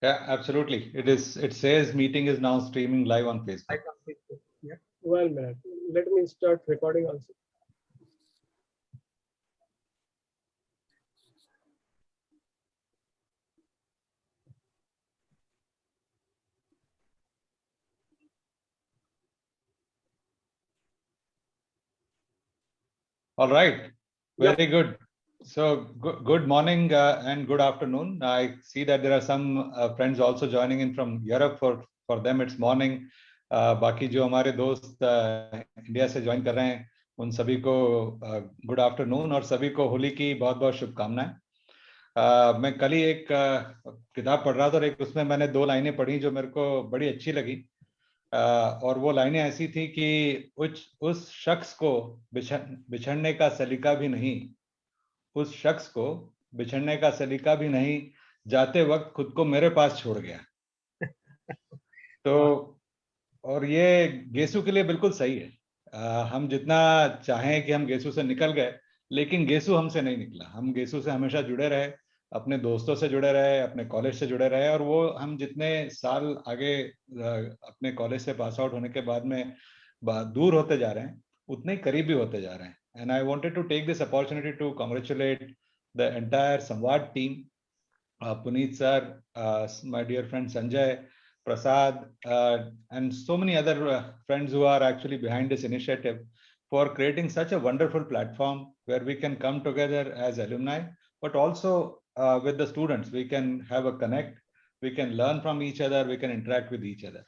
Yeah, absolutely. It is. It says meeting is now streaming live on Facebook. Yeah. Well, man, let me start recording also. All right. Very good. So good morning and good afternoon. I see that there are some friends also joining in from Europe. For them it's morning. बाकी जो हमारे दोस्त India से join कर रहे हैं उन सभी को गुड आफ्टरनून और सभी को होली की बहुत बहुत शुभकामनाएं। मैं कल ही एक किताब पढ़ रहा था और एक उसमें मैंने 2 लाइनें पढ़ी जो मेरे को बड़ी अच्छी लगी। और वो लाइनें ऐसी थी कि उस शख्स को बिछड़ने का सलीका भी नहीं, उस शख्स को बिछड़ने का सलीका भी नहीं, जाते वक्त खुद को मेरे पास छोड़ गया। तो और ये गेसु के लिए बिल्कुल सही है। हम जितना चाहें कि हम गेसु से निकल गए, लेकिन गेसु हमसे नहीं निकला। हम गेसु से हमेशा जुड़े रहे, अपने दोस्तों से जुड़े रहे, अपने कॉलेज से जुड़े रहे, और वो हम जितने साल आगे अपने कॉलेज से पास आउट होने के बाद में दूर होते जा रहे हैं, उतने ही करीबी होते जा रहे हैं। And I wanted to take this opportunity to congratulate the entire Samvad team, Puneet sir, my dear friend Sanjay, Prasad, and so many other friends who are actually behind this initiative for creating such a wonderful platform where we can come together as alumni, but also with the students. We can have a connect, we can learn from each other, we can interact with each other.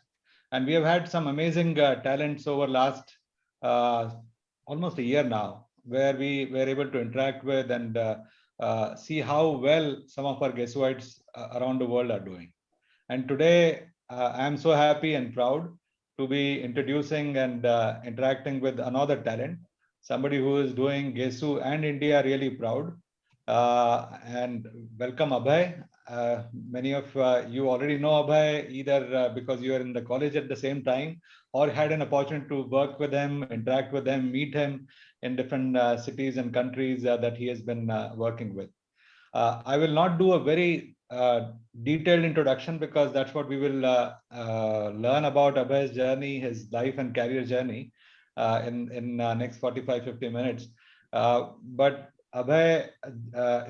And we have had some amazing talents over last almost a year now, where we were able to interact with and see how well some of our Gesuites around the world are doing. And today, I am so happy and proud to be introducing and interacting with another talent, somebody who is doing Gesu and India really proud. And welcome, Abhay. Many of you already know Abhay, either because you are in the college at the same time or had an opportunity to work with him, interact with him, meet him in different cities and countries that he has been working with. I will not do a very detailed introduction because that's what we will learn about Abhay's journey, his life and career journey in next 45-50 minutes. But Abhay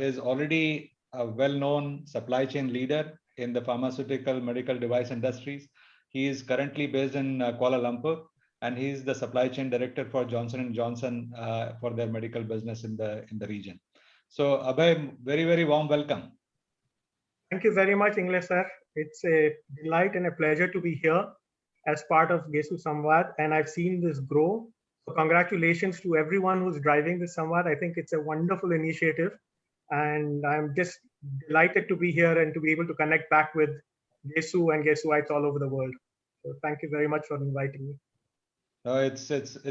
is already a well-known supply chain leader in the pharmaceutical medical device industries. He is currently based in Kuala Lumpur, and he is the supply chain director for Johnson & Johnson for their medical business in the region. So Abhay, very warm welcome. Thank you very much, English sir. It's a delight and a pleasure to be here as part of Gesu Samvad, and I've seen this grow. So congratulations to everyone who's driving this Samvad. I think it's a wonderful initiative, and I'm just delighted to be here and to be able to connect back with Gesu and Gesuites all over the world. So thank you very much for inviting me. It's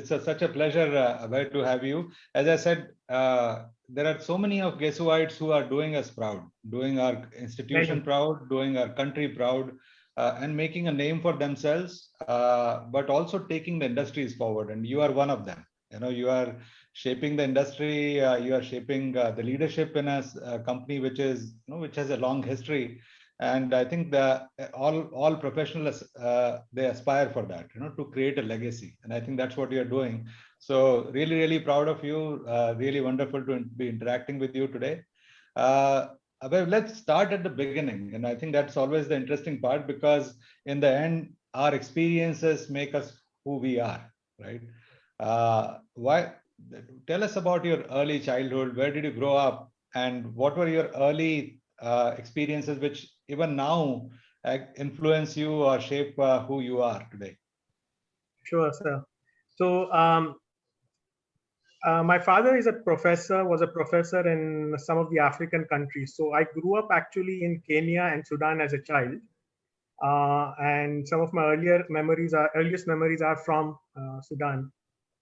such a pleasure, Abhay, to have you. As I said, there are so many of Gesuites who are doing us proud, doing our institution proud, doing our country proud, and making a name for themselves, but also taking the industries forward. And you are one of them. You know, you are shaping the industry. You are shaping the leadership in a company which is, which has a long history. And I think that all professionals they aspire for that, to create a legacy. And I think that's what you're doing. So really proud of you. Really wonderful to be interacting with you today. Abhay, let's start at the beginning. And I think that's always the interesting part, because in the end, our experiences make us who we are, right? Tell us about your early childhood. Where did you grow up? And what were your early experiences which even now influence you or shape who you are today? Sure, sir. So my father was a professor in some of the African countries. So I grew up actually in Kenya and Sudan as a child. And some of my earliest memories are from Sudan,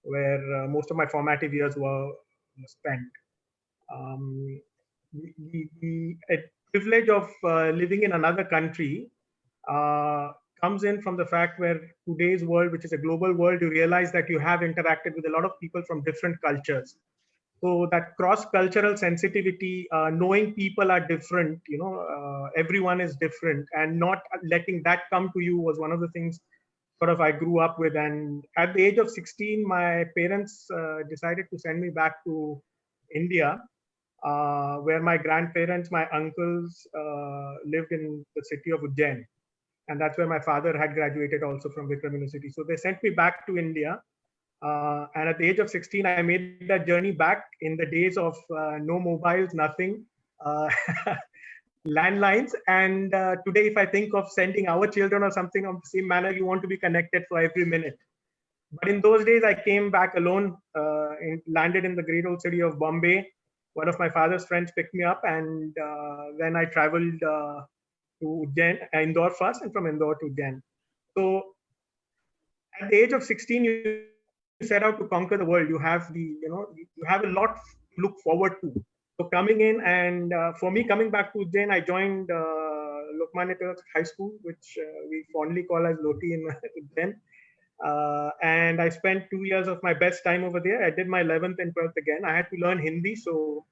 where most of my formative years were spent. The privilege of living in another country comes in from the fact where today's world, which is a global world, you realize that you have interacted with a lot of people from different cultures. So that cross-cultural sensitivity, knowing people are different, everyone is different, and not letting that come to you was one of the things sort of I grew up with. And at the age of 16, my parents decided to send me back to India, where my grandparents, my uncles lived in the city of Ujjain. And that's where my father had graduated also from Vikram University. So they sent me back to India. And at the age of 16, I made that journey back in the days of no mobiles, nothing, landlines. And today, if I think of sending our children or something of the same manner, you want to be connected for every minute. But in those days, I came back alone, and landed in the great old city of Bombay. One of my father's friends picked me up, and then I traveled to Ujjain, Indore first, and from Indore to Ujjain. So at the age of 16, you set out to conquer the world. You have you have a lot to look forward to. So coming in, and for me, coming back to Ujjain, I joined Lokmanya Tilak High School, which we fondly call as Loti in Ujjain. And I spent 2 years of my best time over there. I did my 11th and 12th again. I had to learn Hindi, so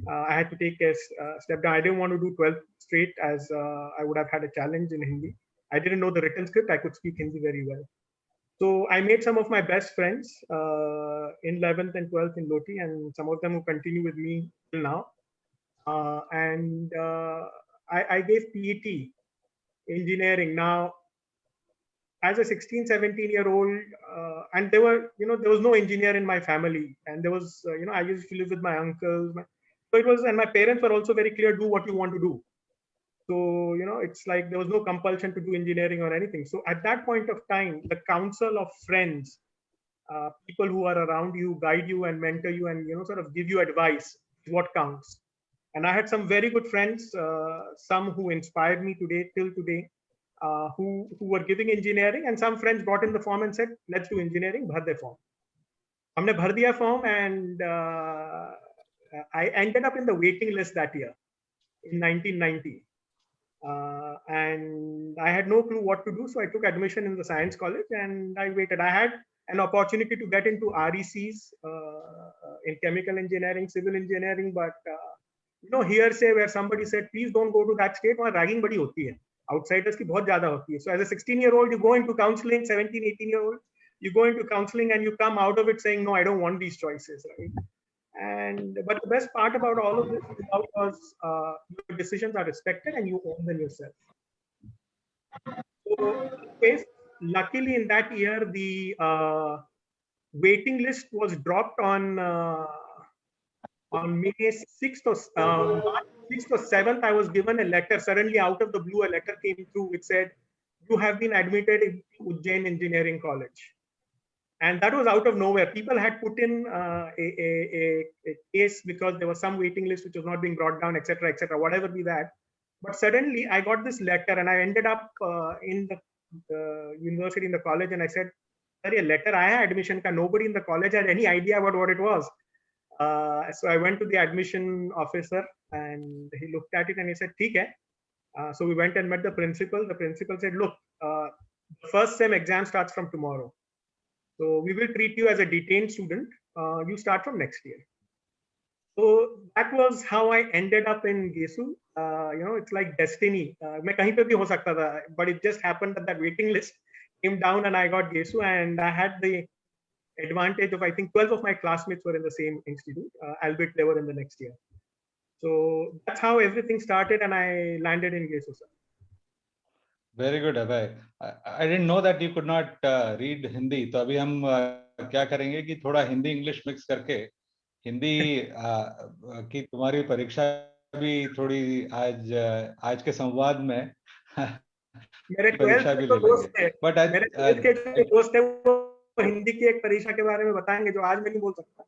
I had to take a step down. I didn't want to do 12th straight, as I would have had a challenge in Hindi. I didn't know the written script. I could speak Hindi very well. So I made some of my best friends in 11th and 12th in Loti, and some of them who continue with me till now. And I gave PET engineering. Now, as a 16, 17-year-old, and there was no engineer in my family, and there was, I used to live with my uncles. So it was, and my parents were also very clear, do what you want to do. So, it's like there was no compulsion to do engineering or anything. So at that point of time, the council of friends, people who are around you, guide you and mentor you, and, sort of give you advice is what counts. And I had some very good friends, some who inspired me till today, who were giving engineering, and some friends brought in the form and said, let's do engineering, bhar de form. Humne bhar diya form, and I ended up in the waiting list that year in 1990. And I had no clue what to do. So I took admission in the science college, and I waited. I had an opportunity to get into RECs in chemical engineering, civil engineering, but hearsay where somebody said, please don't go to that state, where ragging badi hoti hai. Outsiders ki bahut zyada hoti hai. So as a 16-year-old, you go into counseling, 17, 18-year-old, you go into counseling and you come out of it saying, no, I don't want these choices, right? But the best part about all of this was your decisions are respected and you own them yourself. So, luckily in that year, the waiting list was dropped on May 6th or March 6th or 7th. I was given a letter. Suddenly, out of the blue, a letter came through which said, you have been admitted into Ujjain Engineering College. And that was out of nowhere. People had put in a case because there was some waiting list which was not being brought down, etc., whatever be that. But suddenly I got this letter, and I ended up in the university, in the college, and I said, sorry, a letter, I had admission, nobody in the college had any idea about what it was. So I went to the admission officer, and he looked at it and he said, "Theek hai." So we went and met the principal. The principal said, look, the first sem exam starts from tomorrow. So we will treat you as a detained student. You start from next year. So that was how I ended up in GESU. It's like destiny. मैं कहीं पे भी हो सकता था, but it just happened that waiting list came down and I got GESU, and I had the advantage of, I think 12 of my classmates were in the same institute, albeit they were in the next year. So that's how everything started, and I landed in GESU, sir. Very good, Abhay. I didn't know that you could not read Hindi. तो अभी हम क्या करेंगे कि थोड़ा Hindi English mix करके हिंदी की तुम्हारी परीक्षा भी थोड़ी आज के संवाद में मेरे परीक्षा भी ले लेंगे. बट मेरे के जो दोस्त है वो हिंदी की एक परीक्षा के बारे में बताएंगे जो आज मैं नहीं बोल सकता.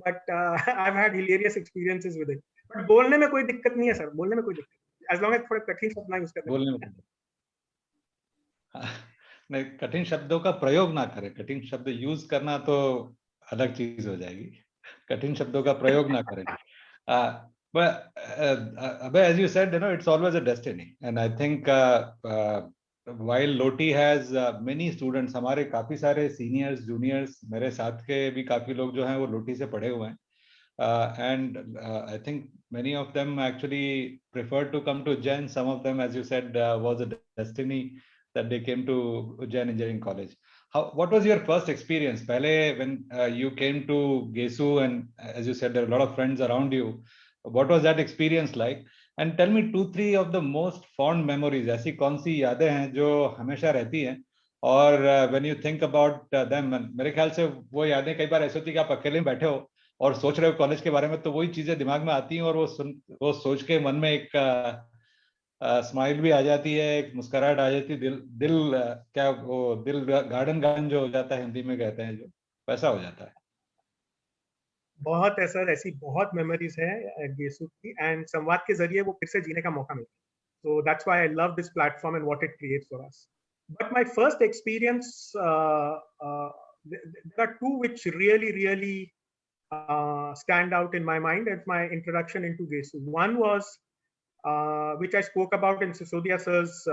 But I have had hilarious experiences with it. But बोलने में कोई दिक्कत नहीं है सर, बोलने में कोई दिक्कत, एज लॉन्ग एज थोड़े कठिन शब्द ना यूज करें. बोलने में नहीं, कठिन शब्दों का प्रयोग ना करें. कठिन शब्द यूज करना तो अलग चीज हो जाएगी, कठिन शब्दों का प्रयोग ना करें. But as you said, it's always a destiny, and I think while Loti has many students, हमारे काफी सारे seniors, juniors, मेरे साथ के भी काफी लोग जो हैं वो लोटी से पढ़े हुए हैं, and I think many of them actually preferred to come to Ujjain. Some of them, as you said, was a destiny that they came to Ujjain Engineering College. What was your first experience? Pehle, when you came to GESU, and as you said, there are a lot of friends around you. What was that experience like? And tell me 2-3 of the most fond memories. ऐसी कौन सी यादें हैं जो हमेशा रहती हैं? और when you think about them, मेरे ख्याल से वो यादें कई बार ऐसी होती है कि आप अकेले बैठे हो और सोच रहे हो कॉलेज के बारे में, तो वही चीजें दिमाग में आती हैं और वो सोच के मन में एक स्माइल भी आ जाती है, एक मुस्कुराहट आ जाती है, क्या वो दिल गार्डन गार्डन जो हो जाता है, हिंदी में कहते हैं, जो वैसा हो जाता है. बहुत है सर, ऐसी बहुत मेमोरीज है गेसू की, एंड संवाद के जरिए वो फिर से जीने का मौका मिला. So that's why I love this platform and what it creates for us. But my first experience, there are two which really stand out in my mind as my introduction into GESU. One was which I spoke about in Sisodia sir's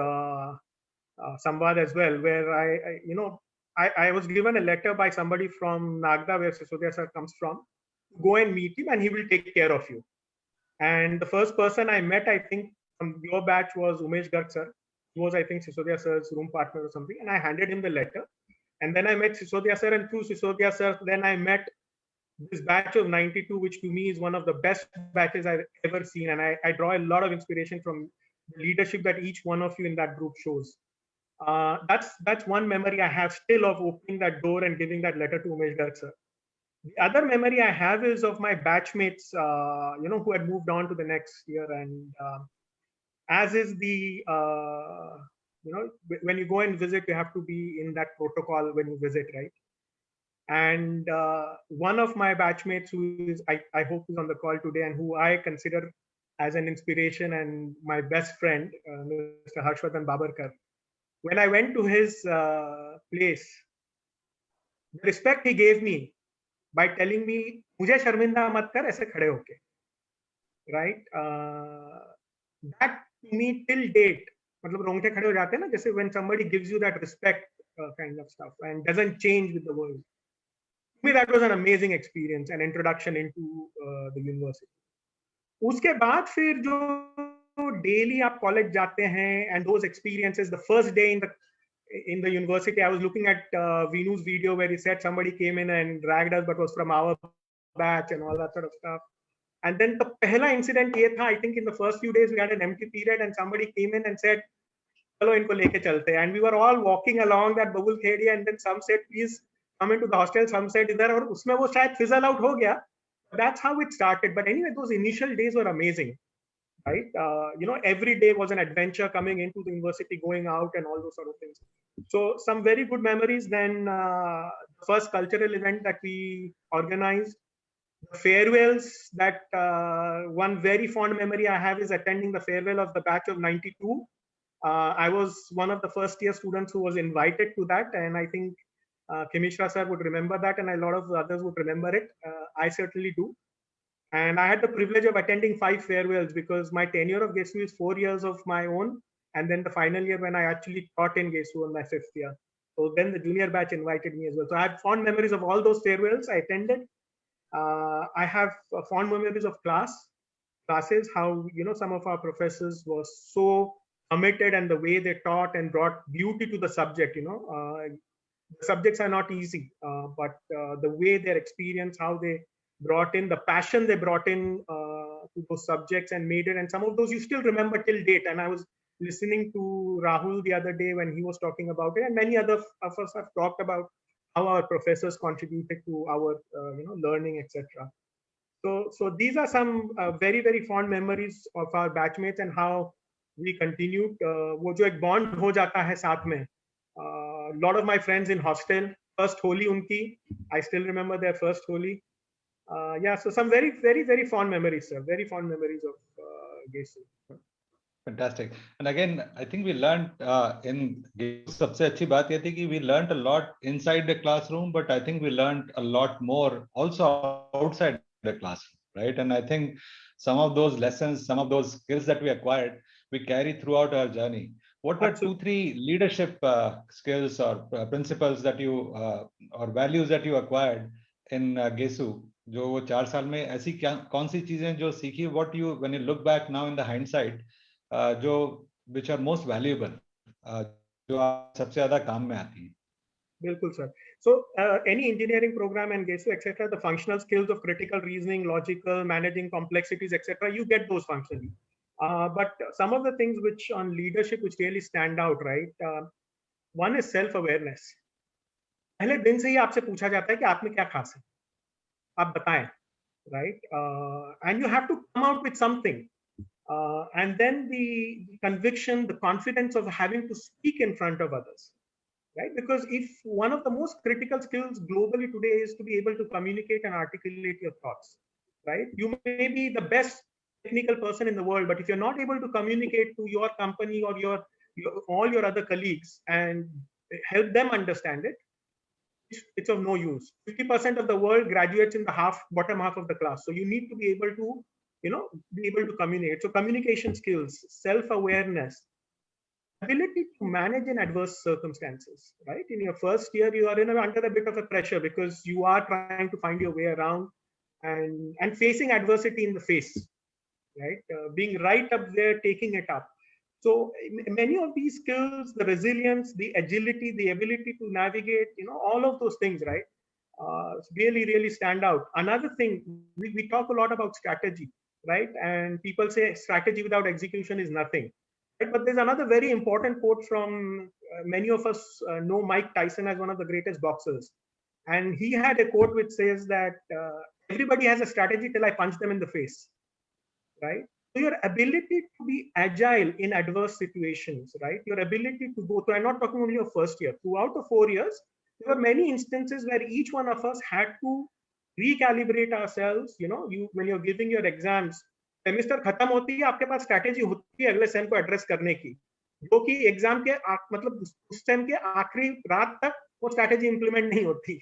Samvad as well, where I was given a letter by somebody from Nagda, where Sisodia sir comes from. Go and meet him and he will take care of you. And the first person I met, I think, from your batch was Umesh Garg sir. He was, I think, Sisodia sir's room partner or something. And I handed him the letter. And then I met Sisodia sir, and through Sisodia sir, then I met this batch of 92, which to me is one of the best batches I've ever seen. And I draw a lot of inspiration from the leadership that each one of you in that group shows. That's one memory I have still of opening that door and giving that letter to Umesh Garg sir. The other memory I have is of my batchmates, who had moved on to the next year. And as is the, when you go and visit, you have to be in that protocol when you visit, right? And one of my batchmates, who is, I hope is on the call today, and who I consider as an inspiration and my best friend, Mr. Harshvardhan Babarkar. When I went to his place, the respect he gave me by telling me, "Mujhe sharminda mat kar aise khade hoke," right? That to me till date, मतलब रोंगटे खड़े हो जाते हैं ना, जैसे when somebody gives you that respect kind of stuff and doesn't change with the world. To me, that was an amazing experience, an introduction into the university. उसके बाद फिर जो daily आप college जाते हैं, and those experiences, the first day in the university, I was looking at Vinu's video where he said somebody came in and dragged us, but was from our batch and all that sort of stuff. And then the pehla incident ye tha, I think in the first few days we had an empty period and somebody came in and said, "Chalo inko leke chalte." And we were all walking along that Babul Khedi, and then some said, "Please come into the hostel." Some said idhar, aur usme wo shayad fizzle out ho gaya. That's how it started. But anyway, those initial days were amazing, right? Every day was an adventure, coming into the university, going out, and all those sort of things. So some very good memories. Then the first cultural event that we organized, the farewells, that one very fond memory I have is attending the farewell of the batch of 92. I was one of the first year students who was invited to that, and I think Kimishra sir would remember that, and a lot of others would remember it. I certainly do. And I had the privilege of attending 5 farewells, because my tenure of GESU is 4 years of my own, and then the final year when I actually taught in GESU on my 5th year. So then the junior batch invited me as well. So I have fond memories of all those farewells I attended. I have fond memories of classes, how some of our professors was so committed, and the way they taught and brought beauty to the subject. The subjects are not easy, but the way their experience, how they brought in the passion, they brought in to those subjects and made it. And some of those you still remember till date. And I was listening to Rahul the other day when he was talking about it, and many other of us have talked about how our professors contributed to our learning, etc. So these are some very fond memories of our batchmates and how we continued. वो जो एक bond हो जाता है साथ में. Lot of my friends in hostel, first Holi unki, I still remember their first Holi. So some very fond memories, sir. Very fond memories of GESU. Fantastic. And again, I think we learned in GESU, सबसे अच्छी बात ये थी कि we learned a lot inside the classroom, but I think we learned a lot more also outside the classroom, right? And I think some of those lessons, some of those skills that we acquired, we carry throughout our journey. What were 2-3 leadership skills or principles that you or values that you acquired in GESU जो वो 4 साल में ऐसी क्या कौन सी चीजें जो सीखी, what you when you look back now in the hindsight, जो विच आर मोस्ट वैल्यूएबल, जो आप सबसे ज्यादा काम में आती हैं? Bilkul, sir. So, any engineering program and GESU, etc., the functional skills of critical reasoning, logical, managing complexities, etc., you get those functionally. But some of the things which on leadership which really stand out, right? One is self-awareness. पहले दिन से ही आपसे पूछा जाता है कि आप में क्या खास है, आप बताएं, right? And you have to come out with something. And then the conviction, the confidence of having to speak in front of others. Right? Because if one of the most critical skills globally today is to be able to communicate and articulate your thoughts, right? You may be the best technical person in the world, but if you're not able to communicate to your company or all your other colleagues and help them understand it, it's of no use. 50% of the world graduates in the bottom half of the class. So you need to be able to, be able to communicate. So communication skills, self-awareness, ability to manage in adverse circumstances, right? In your first year, you are under a bit of a pressure because you are trying to find your way around and facing adversity in the face, right? Being right up there, taking it up. So many of these skills, the resilience, the agility, the ability to navigate, all of those things, right? Really, really stand out. Another thing, we talk a lot about strategy, right? And people say strategy without execution is nothing. Right? But there's another very important quote from many of us know Mike Tyson as one of the greatest boxers. And he had a quote which says that everybody has a strategy till I punch them in the face, right? So your ability to be agile in adverse situations, right? Your ability to go through, I'm not talking only your first year, throughout the 4 years, there were many instances where each one of us had to recalibrate ourselves. When you're giving your exams, semester खत्म होती है, आपके पास strategy होती है अगले same को address करने की, जो कि एग्जाम के मतलब उस सेम के आखिरी रात तक वो स्ट्रैटेजी इंप्लीमेंट नहीं होती.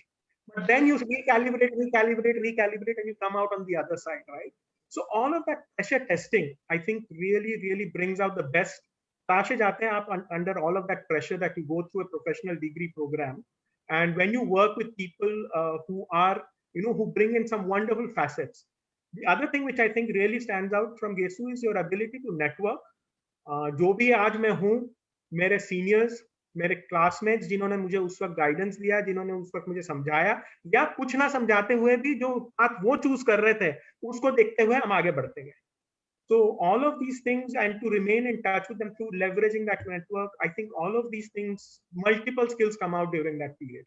But then you recalibrate and you come out on the other side, right? So all of that pressure testing, I think really, really brings out the best. ताशे जाते हैं आप under all of that pressure that you go through a professional degree program. And when you work with people who are, who bring in some wonderful facets. The other thing which I think really stands out from GESU is your ability to network. जो भी आज मैं हूँ, मेरे seniors, मेरे classmates जिन्होंने मुझे उस वक्त गाइडेंस दिया, जिन्होंने उस वक्त मुझे समझाया, या कुछ ना समझाते हुए भी जो आप वो चूज कर रहे थे, उसको देखते हुए हम आगे बढ़ते गए. So all of these things, and to remain in touch with them through leveraging that network, I think all of these things, multiple skills come out during that period.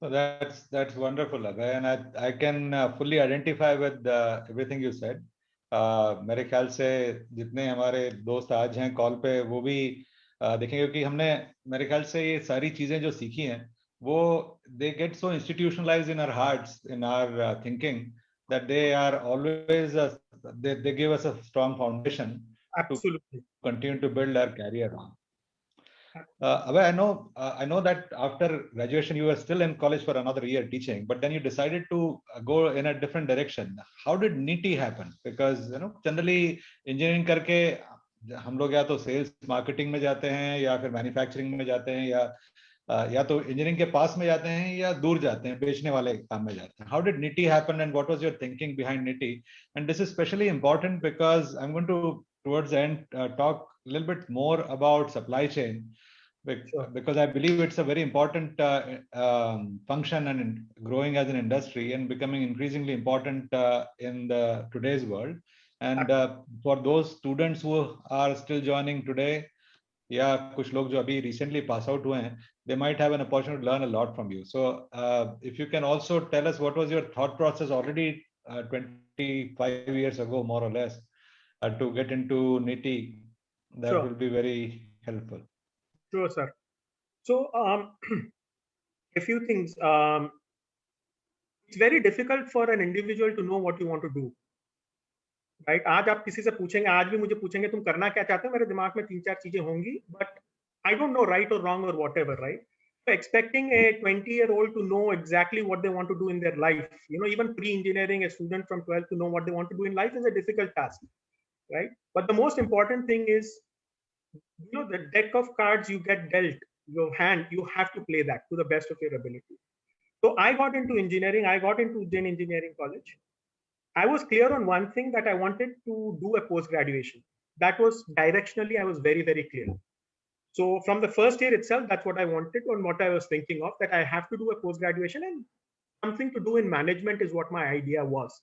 So that's wonderful, Abhay, and I can fully identify with everything you said. मेरे ख्याल से जितने हमारे दोस्त आज हैं call पे वो भी देखेंगे कि हमने मेरे ख्याल से ये सारी चीजें जो सीखी हैं वो they get so institutionalized in our hearts, in our thinking, that they are always they give us a strong foundation. Absolutely. To continue to build our career on. Abhay, I know that after graduation you were still in college for another year teaching, but then you decided to go in a different direction. How did NITI happen? Because generally engineering करके हम लोग या तो sales marketing में जाते हैं या फिर manufacturing में जाते हैं या तो engineering के पास में जाते हैं या दूर जाते हैं, बेचने वाले काम में जाते हैं. How did NITI happen and what was your thinking behind NITI? And this is especially important because I'm going to towards the end talk a little bit more about supply chain. Because I believe it's a very important function and growing as an industry and becoming increasingly important in the today's world. And for those students who are still joining today, या कुछ लोग जो अभी recently pass out हुए हैं, they might have an opportunity to learn a lot from you. So if you can also tell us what was your thought process already 25 years ago, more or less, to get into NITI, that Sure. will be very helpful. Sure, sir. So a few things. It's very difficult for an individual to know what you want to do. Right? आज आप किसी से पूछेंगे, आज भी मुझे पूछेंगे तुम करना क्या चाहते हो, मेरे दिमाग में 3-4 चीजें होंगी, but I don't know right or wrong or whatever, right? So expecting a 20-year-old to know exactly what they want to do in their life, even pre-engineering, a student from 12 to know what they want to do in life is a difficult task, right? But the most important thing is, the deck of cards you get dealt, your hand, you have to play that to the best of your ability. So I got into engineering. I got into Ujjain Engineering College. I was clear on one thing, that I wanted to do a post graduation. That was directionally, I was very, very clear. So from the first year itself, that's what I wanted and what I was thinking of, that I have to do a post graduation, and something to do in management is what my idea was.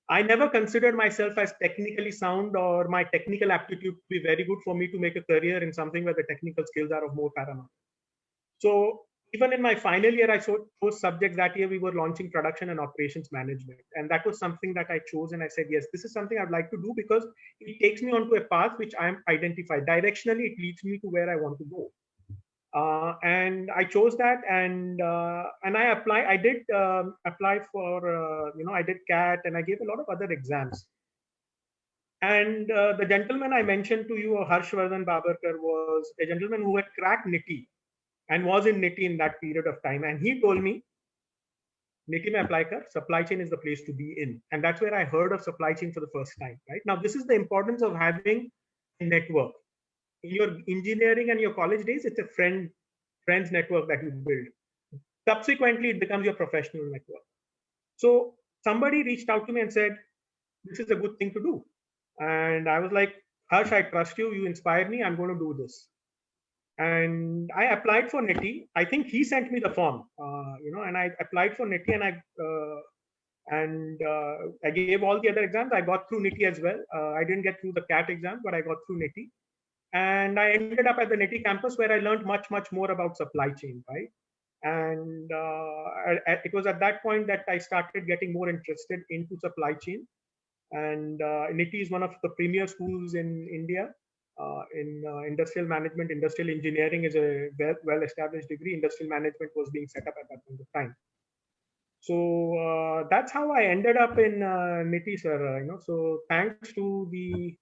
I never considered myself as technically sound or my technical aptitude to be very good for me to make a career in something where the technical skills are of more paramount. So even in my final year, I chose subjects. That year we were launching production and operations management. And that was something that I chose. And I said, yes, this is something I'd like to do because it takes me onto a path which I'm identified. Directionally, it leads me to where I want to go. And I chose that, and I applied. I did apply for I did CAT, and I gave a lot of other exams. And the gentleman I mentioned to you, Harshvardhan Babarkar, was a gentleman who had cracked NITI and was in NITI in that period of time. And he told me, NITI mein apply kar, supply chain is the place to be in. And that's where I heard of supply chain for the first time. Right now, this is the importance of having a network. In your engineering and your college days, it's a friends network that you build. Subsequently, it becomes your professional network. So somebody reached out to me and said, this is a good thing to do. And I was like, Harsh, I trust you. You inspire me. I'm going to do this. And I applied for NITI. I think he sent me the form, and I applied for NITI, and I gave all the other exams. I got through NITI as well. I didn't get through the CAT exam, but I got through NITI. And I ended up at the NITI campus where I learned much, much more about supply chain, right? And it was at that point that I started getting more interested into supply chain. And NITI is one of the premier schools in India. In industrial management, industrial engineering is a well-established degree. Industrial management was being set up at that point of time. So that's how I ended up in NITI, sir. So thanks to the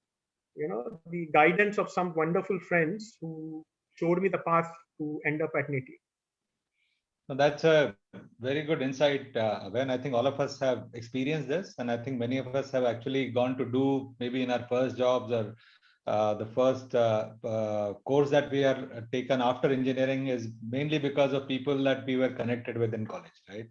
guidance of some wonderful friends who showed me the path to end up at NITI. So that's a very good insight, when I think all of us have experienced this, and I think many of us have actually gone to do maybe in our first jobs or the first course that we are taken after engineering is mainly because of people that we were connected with in college, right?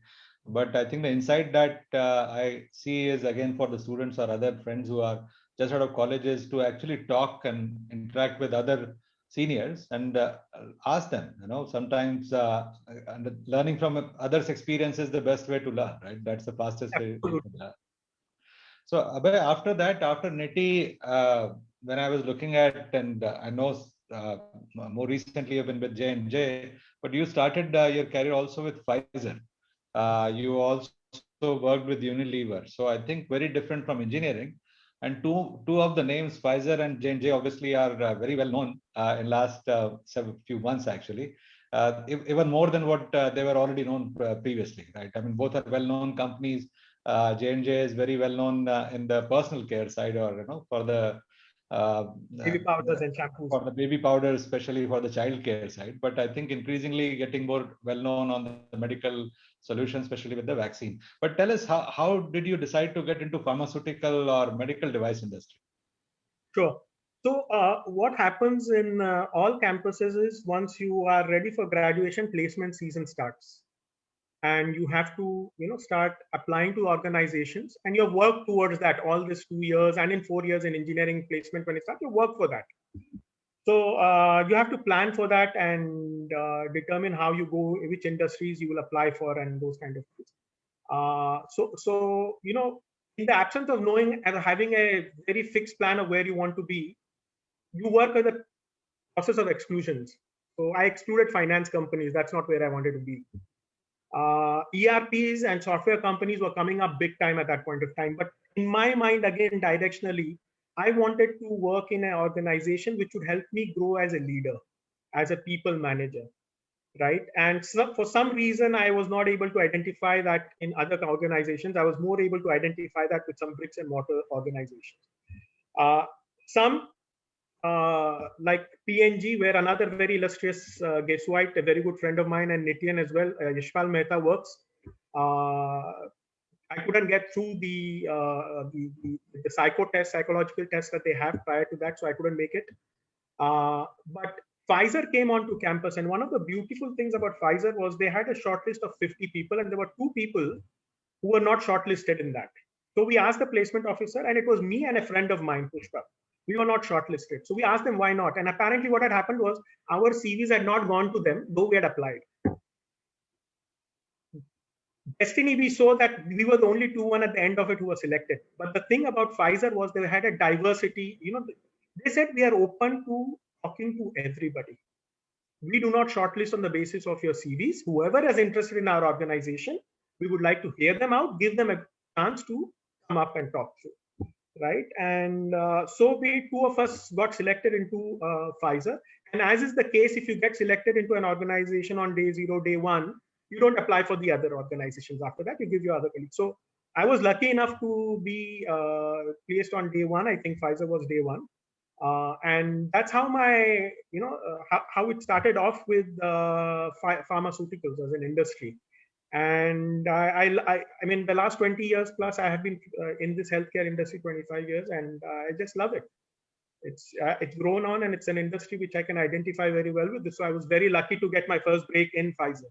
But I think the insight that I see is again for the students or other friends who are just out of college is to actually talk and interact with other seniors and ask them. Sometimes learning from others' experience is the best way to learn, right? That's the fastest way to learn. So Abhay, after that, after NITI, when I was looking at, and I know more recently you've been with J&J, but you started your career also with Pfizer. You also worked with Unilever. So I think very different from engineering. And two of the names, Pfizer and J&J, obviously are very well known in last few months, actually. Even more than what they were already known previously, right? I mean, both are well-known companies. J&J is very well known in the personal care side, or for the baby powders and shampoos. For the baby powders, especially for the child care side. But I think increasingly getting more well known on the medical solutions, especially with the vaccine. But tell us, how did you decide to get into pharmaceutical or medical device industry? Sure. So what happens in all campuses is once you are ready for graduation, placement season starts. And you have to start applying to organizations, and you work towards that all this 2 years, and in 4 years in engineering placement, when it starts, you work for that. So you have to plan for that and determine how you go, which industries you will apply for, and those kind of things. So in the absence of knowing and having a very fixed plan of where you want to be, you work with the process of exclusions. So I excluded finance companies. That's not where I wanted to be. ERPs and software companies were coming up big time at that point of time. But in my mind, again, directionally, I wanted to work in an organization which would help me grow as a leader, as a people manager, right? And so for some reason, I was not able to identify that in other organizations. I was more able to identify that with some bricks and mortar organizations. Some like PNG, where another very illustrious Gesuite, a very good friend of mine, and Nityan as well, Yashpal Mehta works. I couldn't get through the psychological test that they have prior to that, so I couldn't make it. But Pfizer came onto campus, and one of the beautiful things about Pfizer was they had a short list of 50 people, and there were 2 people who were not shortlisted in that. So we asked the placement officer, and it was me and a friend of mine, Pushpa. We were not shortlisted. So we asked them why not. And apparently what had happened was our CVs had not gone to them, though we had applied. Destiny, we saw that we were the only 2-1 at the end of it who were selected. But the thing about Pfizer was they had a diversity. They said we are open to talking to everybody. We do not shortlist on the basis of your CVs. Whoever is interested in our organization, we would like to hear them out, give them a chance to come up and talk to, right? And so we 2 of us got selected into Pfizer. And as is the case, if you get selected into an organization on day 0, day 1, you don't apply for the other organizations after that. You give your other colleagues. So I was lucky enough to be placed on day 1. I think Pfizer was day 1. And that's how my, how it started off with pharmaceuticals as an industry. And I mean, the last 20 years plus, I have been in this healthcare industry 25 years, and I just love it. It's grown on, and it's an industry which I can identify very well with. So I was very lucky to get my first break in Pfizer.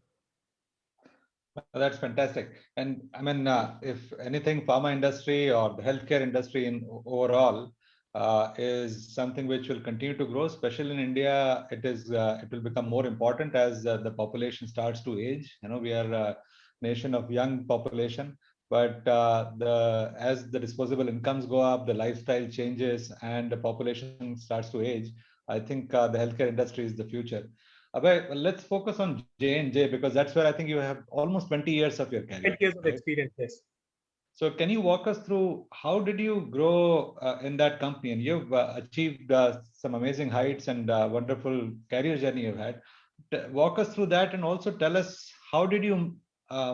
That's fantastic. And I mean, if anything, pharma industry or the healthcare industry in overall is something which will continue to grow, especially in India. It will become more important as the population starts to age. We are a nation of young population, but as the disposable incomes go up, the lifestyle changes, and the population starts to age, I think the healthcare industry is the future. Abhay, let's focus on J&J, because that's where I think you have almost 20 years of your career. 20 years of experience, yes. So can you walk us through how did you grow in that company? And you've achieved some amazing heights and wonderful career journey you've had. Walk us through that, and also tell us how did you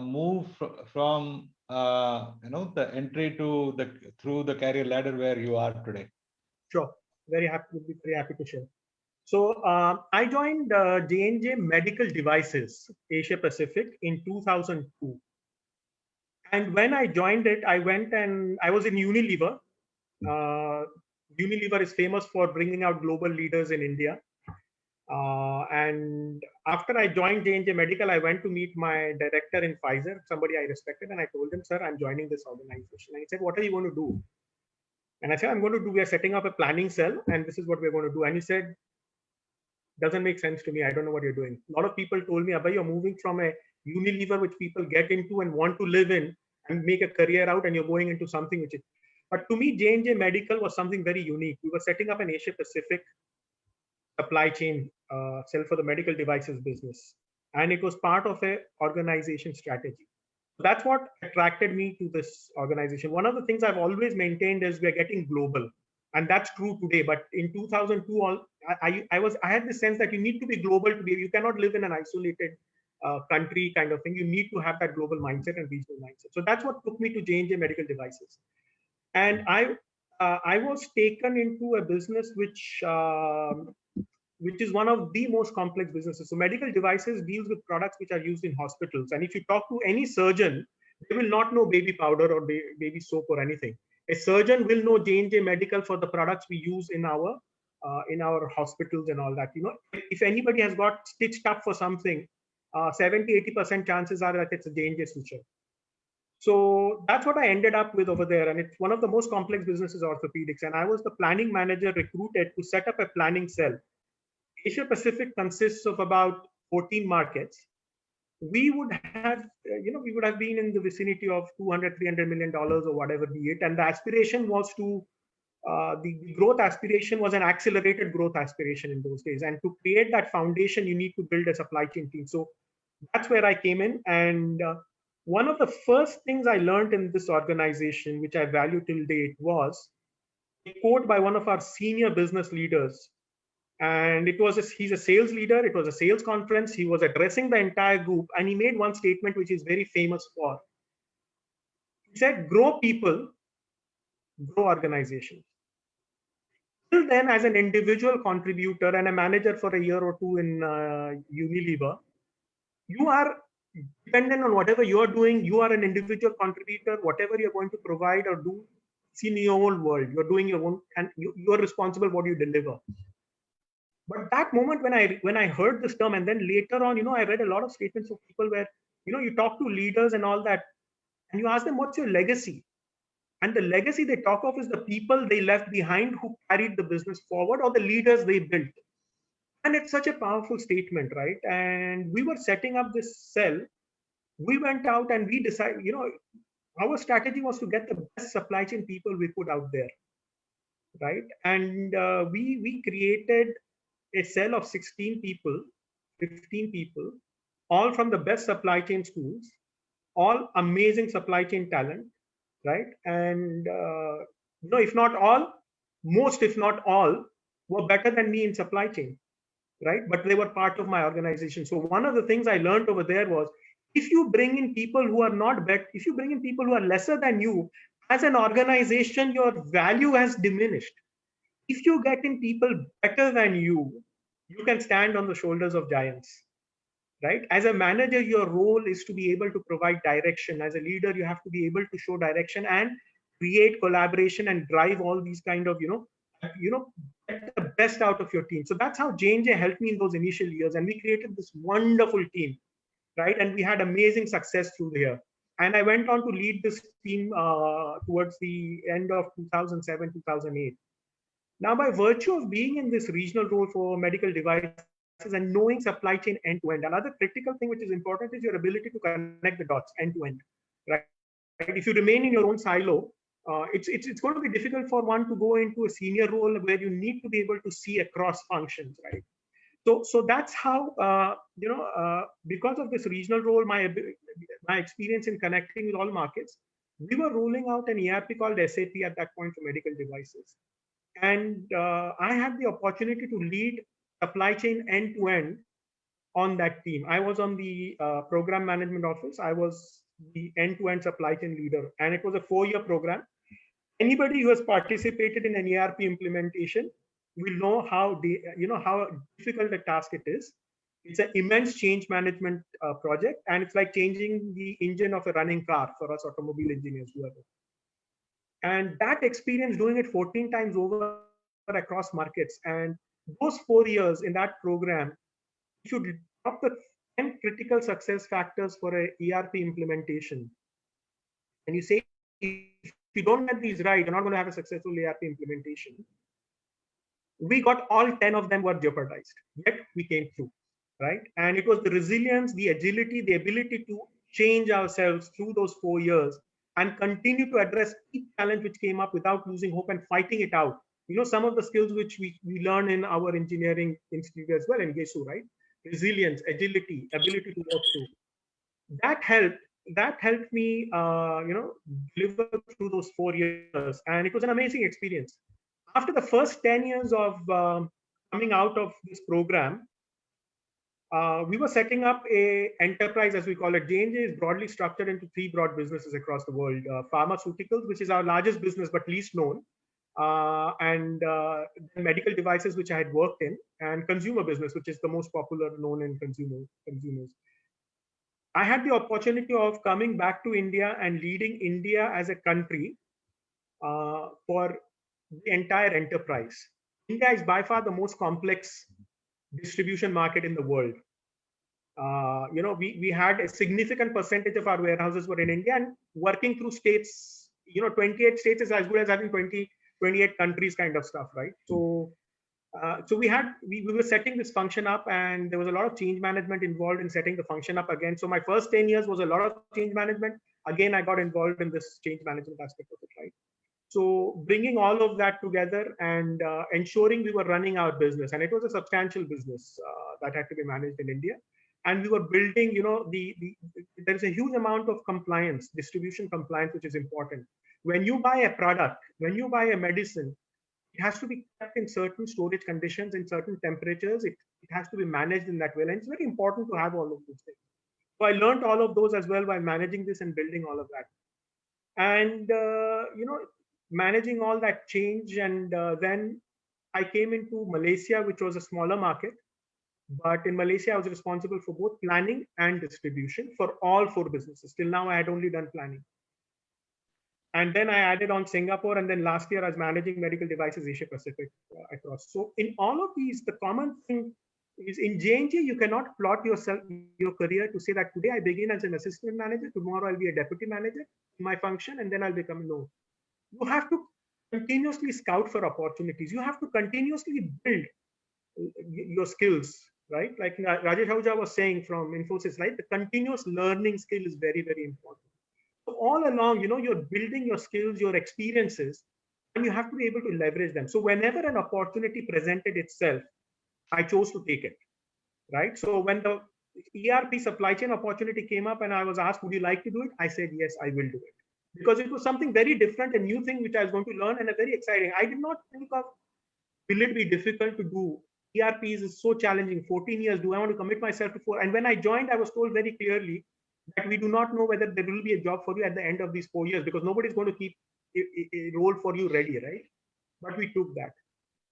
move from the entry to through the career ladder where you are today. Sure, very happy to share. So I joined J&J Medical Devices Asia Pacific in 2002. And when I joined it, I went and I was in Unilever. Unilever is famous for bringing out global leaders in India. And after I joined J&J Medical, I went to meet my director in Pfizer, somebody I respected, and I told him, sir, I'm joining this organization. And he said, what are you going to do? And I said, we are setting up a planning cell, and this is what we're going to do. And he said, doesn't make sense to me. I don't know what you're doing. A lot of people told me, Abhay, you're moving from a Unilever, which people get into and want to live in and make a career out, and you're going into something which is. But to me, J&J Medical was something very unique. We were setting up an Asia Pacific supply chain cell for the medical devices business, and it was part of a organization strategy. That's what attracted me to this organization. One of the things I've always maintained is we're getting global, and that's true today. But in 2002, I had the sense that you need to be global to be. You cannot live in an isolated country kind of thing. You need to have that global mindset and regional mindset. So that's what took me to J&J Medical Devices, and I was taken into a business which is one of the most complex businesses. So medical devices deals with products which are used in hospitals. And if you talk to any surgeon, they will not know baby powder or baby soap or anything. A surgeon will know J&J Medical for the products we use in our hospitals and all that. If anybody has got stitched up for something, 70-80% chances are that it's a J&J suture. So that's what I ended up with over there. And it's one of the most complex businesses, orthopedics. And I was the planning manager recruited to set up a planning cell. Asia Pacific consists of about 14 markets. We would have been in the vicinity of $200-300 million or whatever be it. And the aspiration was to, the growth aspiration was an accelerated growth aspiration in those days. And to create that foundation, you need to build a supply chain team. So that's where I came in. And one of the first things I learned in this organization, which I value till date, was a quote by one of our senior business leaders. And he's a sales leader. It was a sales conference. He was addressing the entire group, and he made one statement which is very famous for. He said, grow people, grow organizations. Till then, as an individual contributor and a manager for a year or two in Unilever, you are dependent on whatever you're doing. You are an individual contributor. Whatever you're going to provide or do, it's in your own world. You're doing your own, and you're responsible for what you deliver. But that moment when I heard this term, and then later on, I read a lot of statements of people where, you talk to leaders and all that, and you ask them, what's your legacy? And the legacy they talk of is the people they left behind who carried the business forward, or the leaders they built. And it's such a powerful statement, right? And we were setting up this cell. We went out and we decided, our strategy was to get the best supply chain people we put out there, right? And we created a cell of 16 people, 15 people, all from the best supply chain schools, all amazing supply chain talent, right? And if not all, most, if not all, were better than me in supply chain, right? But they were part of my organization. So one of the things I learned over there was, if you bring in people who are not better, if you bring in people who are lesser than you, as an organization, your value has diminished. If you get in people better than you can stand on the shoulders of giants, right? As a manager, your role is to be able to provide direction. As a leader, you have to be able to show direction and create collaboration and drive all these kind of, get the best out of your team. So that's how J&J helped me in those initial years. And we created this wonderful team, right? And we had amazing success through the year. And I went on to lead this team towards the end of 2007, 2008. Now, by virtue of being in this regional role for medical devices and knowing supply chain end to end, another critical thing which is important is your ability to connect the dots end to end, right? If you remain in your own silo, it's going to be difficult for one to go into a senior role where you need to be able to see across functions, right? So that's how because of this regional role, my experience in connecting with all markets, we were rolling out an ERP called SAP at that point for medical devices. And I had the opportunity to lead supply chain end to end on that team. I was on the program management office. I was the end to end supply chain leader, and it was a 4-year program. Anybody who has participated in an ERP implementation will know how how difficult a task it is. It's an immense change management project, and it's like changing the engine of a running car for us automobile engineers who are there. And that experience, doing it 14 times over across markets, and those 4 years in that program, you should drop the 10 critical success factors for a ERP implementation. And you say, if you don't get these right, you're not going to have a successful ERP implementation. We got all 10 of them were jeopardized, yet we came through, right? And it was the resilience, the agility, the ability to change ourselves through those 4 years and continue to address each challenge which came up without losing hope and fighting it out. Some of the skills which we learn in our engineering institute as well in GESU, right? Resilience, agility, ability to work through. That helped me, deliver through those 4 years. And it was an amazing experience. After the first 10 years of coming out of this program, we were setting up a enterprise, as we call it. J&J is broadly structured into 3 broad businesses across the world. Pharmaceuticals, which is our largest business but least known, and medical devices, which I had worked in, and consumer business, which is the most popular known in consumers. I had the opportunity of coming back to India and leading India as a country for the entire enterprise. India is by far the most complex distribution market in the world. We had a significant percentage of our warehouses were in India, and working through states, 28 states is as good as having 28 countries kind of stuff, right? So we were setting this function up, and there was a lot of change management involved in setting the function up again. So my first 10 years was a lot of change management. Again, I got involved in this change management aspect of it, right? So bringing all of that together and ensuring we were running our business, and it was a substantial business that had to be managed in India. And we were building, there's a huge amount of compliance, distribution compliance, which is important. When you buy a product, when you buy a medicine, it has to be kept in certain storage conditions, in certain temperatures. It has to be managed in that way. And it's very important to have all of those things. So I learned all of those as well while managing this and building all of that. And, managing all that change. And then I came into Malaysia, which was a smaller market. But in Malaysia, I was responsible for both planning and distribution for all 4 businesses. Till now, I had only done planning. And then I added on Singapore, and then last year I was managing medical devices Asia Pacific across. So in all of these, the common thing is in J&J, you cannot plot your career to say that today I begin as an assistant manager, tomorrow I'll be a deputy manager in my function, and then I'll become no. You have to continuously scout for opportunities. You have to continuously build your skills, right? Like Rajesh Ahuja was saying from Infosys, right? The continuous learning skill is very, very important. So all along, you're building your skills, your experiences, and you have to be able to leverage them. So whenever an opportunity presented itself, I chose to take it, right? So when the ERP supply chain opportunity came up and I was asked, would you like to do it? I said, yes, I will do it. Because it was something very different, a new thing which I was going to learn, and a very exciting. I did not think of, will it be difficult to do? ERPs is so challenging. 14 years, do I want to commit myself to 4? And when I joined, I was told very clearly that we do not know whether there will be a job for you at the end of these 4 years, because nobody's going to keep a role for you ready, right? But we took that.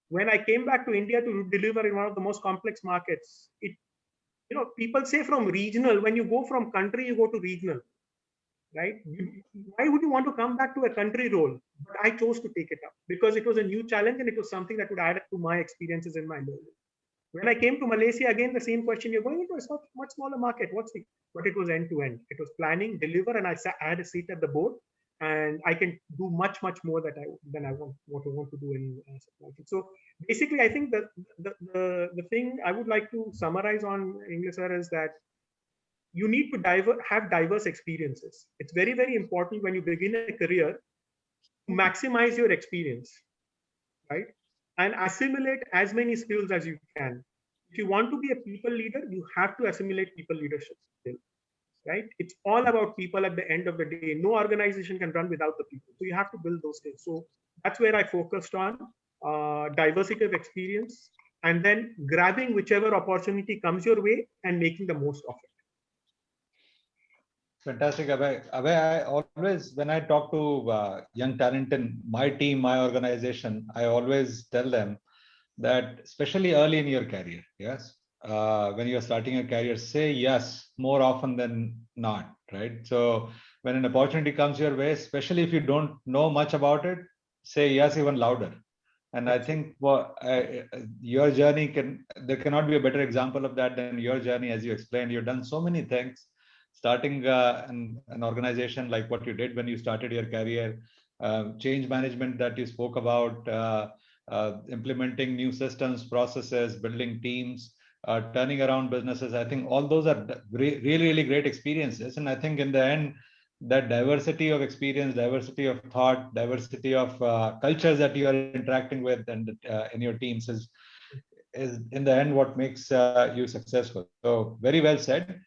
When I came back to India to deliver in one of the most complex markets, people say from regional, when you go from country, you go to regional, right? Why would you want to come back to a country role? But I chose to take it up because it was a new challenge and it was something that would add to my experiences and my learning. When I came to Malaysia, again, the same question, you're going into a much smaller market. But it was end to end. It was planning, deliver, and I had a seat at the board, and I can do much more than I want to do in supply chain. So basically, I think that the thing I would like to summarize on English, sir, is that you need to have diverse experiences. It's very, very important when you begin a career to maximize your experience, right? And assimilate as many skills as you can. If you want to be a people leader, you have to assimilate people leadership skills, right? It's all about people at the end of the day. No organization can run without the people. So you have to build those skills. So that's where I focused on diversity of experience and then grabbing whichever opportunity comes your way and making the most of it. Fantastic, Abhay. Abhay, I always, when I talk to young talent in my team, my organization, I always tell them that, especially early in your career, yes, when you're starting a career, say yes more often than not, right? So when an opportunity comes your way, especially if you don't know much about it, say yes even louder. And I think your journey there cannot be a better example of that than your journey. As you explained, you've done so many things, starting an organization like what you did when you started your career, change management that you spoke about, implementing new systems, processes, building teams, turning around businesses. I think all those are really great experiences. And I think in the end, that diversity of experience, diversity of thought, diversity of cultures that you are interacting with and in your teams is in the end what makes you successful. So very well said.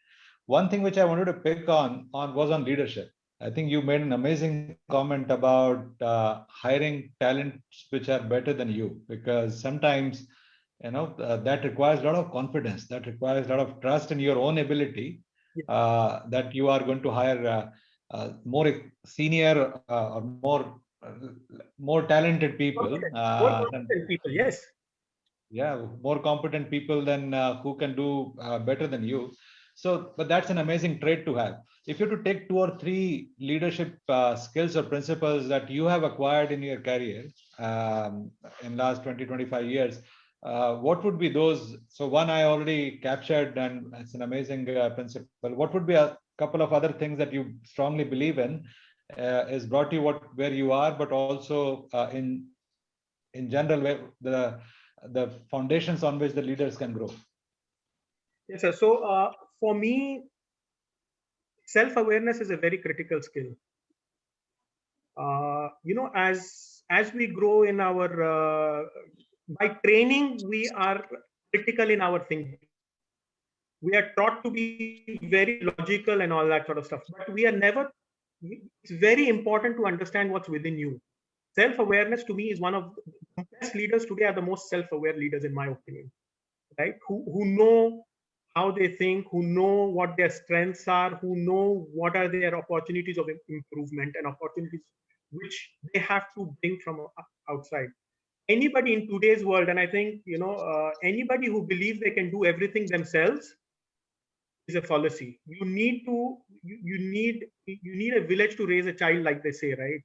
One thing which I wanted to pick on was on leadership. I think you made an amazing comment about hiring talents which are better than you, because sometimes that requires a lot of confidence, that requires a lot of trust in your own ability, that you are going to hire more senior or more talented people. More competent people, yes. Yeah, more competent people than who can do better than you. So, but that's an amazing trait to have. If you have to take 2 or 3 leadership skills or principles that you have acquired in your career in last 20, 25 years, what would be those? So one I already captured, and it's an amazing principle. What would be a couple of other things that you strongly believe in is brought you where you are, but also in general, where the foundations on which the leaders can grow? Yes, sir. So for me, self-awareness is a very critical skill. As we grow in our by training, we are critical in our thinking. We are taught to be very logical and all that sort of stuff, but we are never. It's very important to understand what's within you. Self-awareness to me is one of the best leaders today are the most self-aware leaders, in my opinion, right? Who know how they think, who know what their strengths are, who know what are their opportunities of improvement and opportunities which they have to bring from outside. Anybody in today's world, and I think anybody who believes they can do everything themselves is a fallacy. You need a village to raise a child, like they say, right?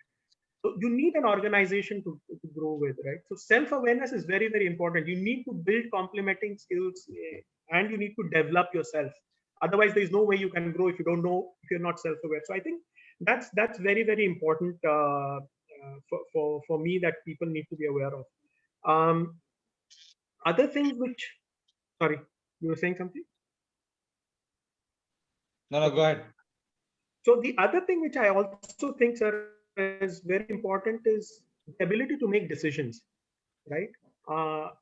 So you need an organization to grow with, right? So self-awareness is very, very important. You need to build complementing skills and you need to develop yourself. Otherwise, there's no way you can grow if you don't know, if you're not self-aware. So I think that's very, very important for me that people need to be aware of. Other things which, sorry, you were saying something? No, go ahead. So the other thing which I also think, sir, is very important is the ability to make decisions, right?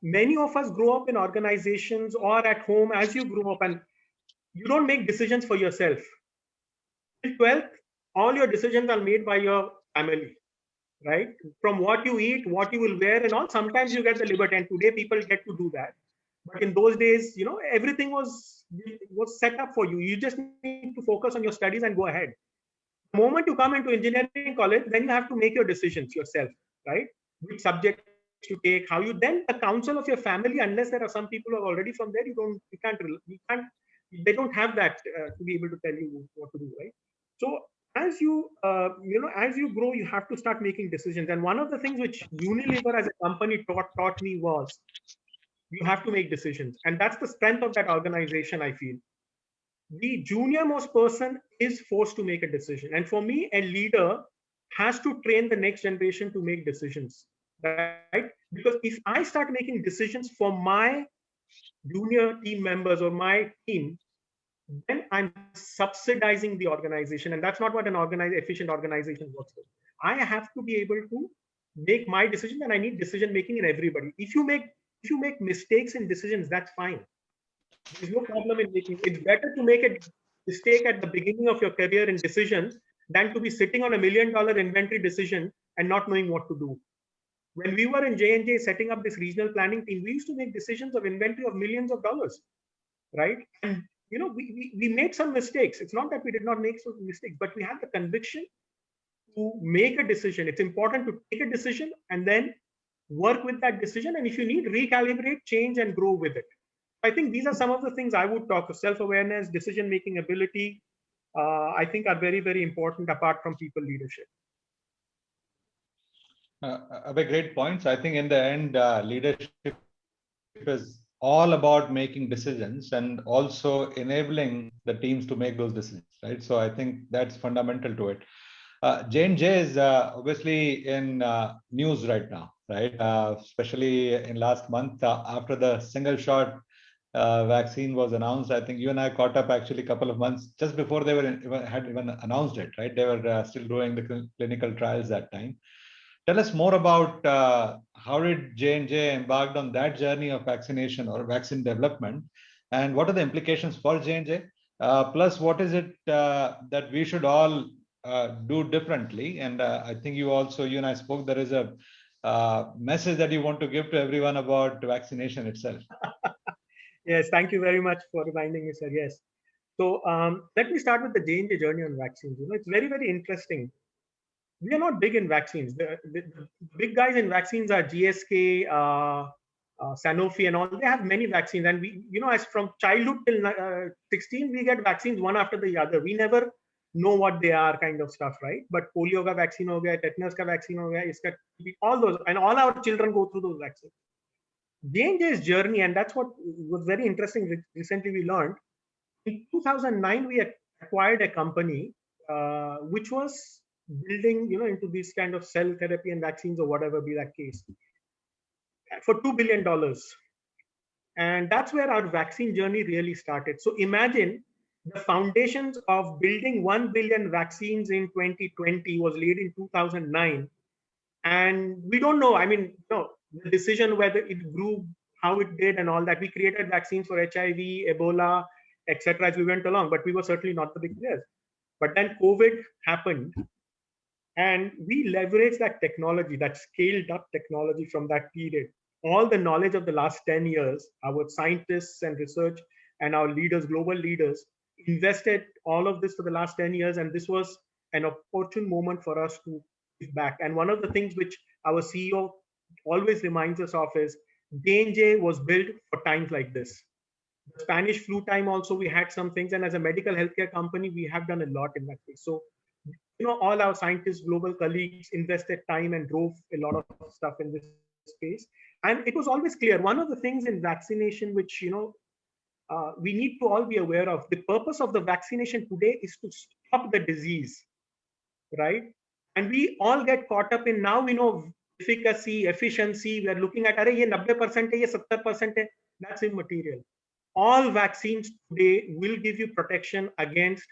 Many of us grow up in organizations or at home as you grew up, and you don't make decisions for yourself. Till 12th, all your decisions are made by your family, right? From what you eat, what you will wear, and all. Sometimes you get the liberty, and today people get to do that. But in those days, everything was set up for you. You just need to focus on your studies and go ahead. The moment you come into engineering college, then you have to make your decisions yourself, right? Which subjects to take, how you then the counsel of your family, unless there are some people who are already from there, they don't have that to be able to tell you what to do, right? So as as you grow, you have to start making decisions. And one of the things which Unilever as a company taught me was you have to make decisions, and that's the strength of that organization. I feel the junior most person is forced to make a decision, and for me, a leader has to train the next generation to make decisions, right? Because if I start making decisions for my junior team members or my team, then I'm subsidizing the organization, and that's not what an efficient organization works with. I have to be able to make my decision, and I need decision making in everybody. If you make mistakes in decisions, that's fine. There's no problem in making. It's better to make a mistake at the beginning of your career in decisions than to be sitting on $1 million inventory decision and not knowing what to do. When we were in J&J setting up this regional planning team, we used to make decisions of inventory of millions of dollars, right? And we made some mistakes. It's not that we did not make some mistakes, but we had the conviction to make a decision. It's important to take a decision and then work with that decision. And if you need, recalibrate, change, and grow with it. I think these are some of the things I would talk of. Self-awareness, decision-making ability, I think are very, very important apart from people leadership. Great points. I think in the end, leadership is all about making decisions and also enabling the teams to make those decisions, right? So I think that's fundamental to it. J&J is obviously in news right now, right? Especially in last month after the single shot vaccine was announced. I think you and I caught up actually a couple of months just before they had even announced it, right? They were still doing the clinical trials that time. Tell us more about how did J&J embarked on that journey of vaccination or vaccine development, and what are the implications for J&J? Plus, what is it that we should all do differently? And I think you and I spoke, there is a message that you want to give to everyone about vaccination itself. Yes, thank you very much for reminding me, sir. Yes. So let me start with the J&J journey on vaccines. It's very, very interesting. We are not big in vaccines. The big guys in vaccines are GSK, Sanofi, and all. They have many vaccines, and we, as from childhood till 16, we get vaccines one after the other. We never know what they are, kind of stuff, right? But polio ka vaccine ho gaya, tetanus ka vaccine ho gaya, all those, and all our children go through those vaccines. J&J's journey, and that's what was very interesting. Recently, we learned in 2009 we acquired a company which was building, into this kind of cell therapy and vaccines or whatever be that case, for $2 billion. And that's where our vaccine journey really started. So imagine the foundations of building 1 billion vaccines in 2020 was laid in 2009. And we don't know, the decision whether it grew, how it did and all that. We created vaccines for HIV, Ebola, etc. as we went along, but we were certainly not the big players. But then COVID happened, and we leveraged that technology, that scaled up technology from that period. All the knowledge of the last 10 years, our scientists and research and our leaders, global leaders, invested all of this for the last 10 years. And this was an opportune moment for us to give back. And one of the things which our CEO always reminds us of is J&J was built for times like this. The Spanish flu time also, we had some things. And as a medical healthcare company, we have done a lot in that case. So all our scientists, global colleagues invested time and drove a lot of stuff in this space. And it was always clear. One of the things in vaccination, which, we need to all be aware of, the purpose of the vaccination today is to stop the disease, right? And we all get caught up in, now we know efficacy, efficiency. We are looking at, are ye 90% hai, ye 70% hai. That's immaterial. All vaccines today will give you protection against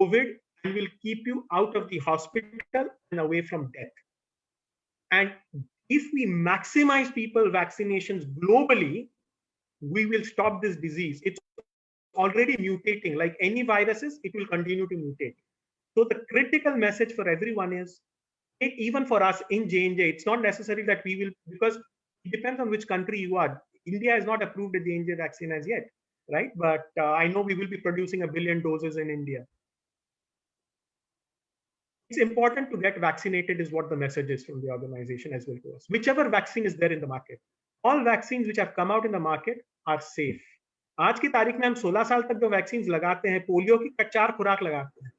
COVID and will keep you out of the hospital and away from death. And if we maximize people vaccinations globally, we will stop this disease. It's already mutating. Like any viruses, it will continue to mutate. So the critical message for everyone is, even for us in J&J, it's not necessary that we will, because it depends on which country you are. India has not approved the J&J vaccine as yet, right? But I know we will be producing 1 billion doses in India. It's important to get vaccinated is what the message is from the organization as well to us. Whichever vaccine is there in the market. All vaccines which have come out in the market are safe. आज की तारीख में हम 16 साल तक जो vaccine लगाते हैं, पोलियो की 4 खुराक लगाते हैं.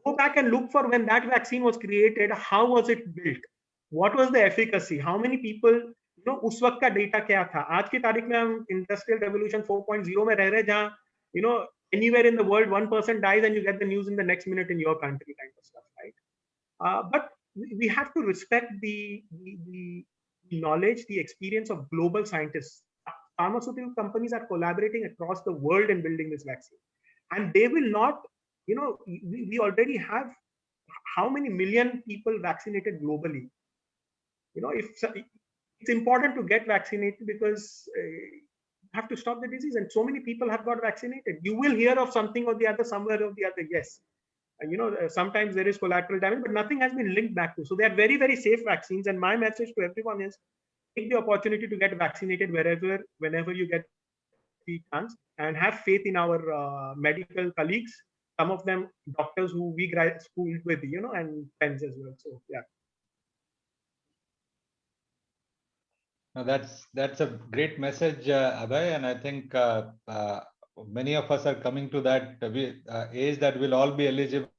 Go back and look for when that vaccine was created, how was it built? What was the efficacy? How many people, उस वक्त का डेटा क्या था? आज की तारीख में हम इंडस्ट्रियल रेवोल्यूशन 4.0 में रह रहे हैं, जहां, anywhere in the world, one person dies and you get the news in the next minute in your country, kind of stuff, right? But we have to respect the knowledge, the experience of global scientists. Pharmaceutical companies are collaborating across the world in building this vaccine. And they will not, we already have how many million people vaccinated globally? It's important to get vaccinated because have to stop the disease, and so many people have got vaccinated. You will hear of something or the other, somewhere or the other, yes. Sometimes there is collateral damage, but nothing has been linked back to. So they are very, very safe vaccines. And my message to everyone is, take the opportunity to get vaccinated whenever you get the chance, and have faith in our medical colleagues. Some of them doctors who we schooled with, and friends as well. So yeah. Now that's a great message, Abhay, and I think many of us are coming to that age that we'll all be eligible.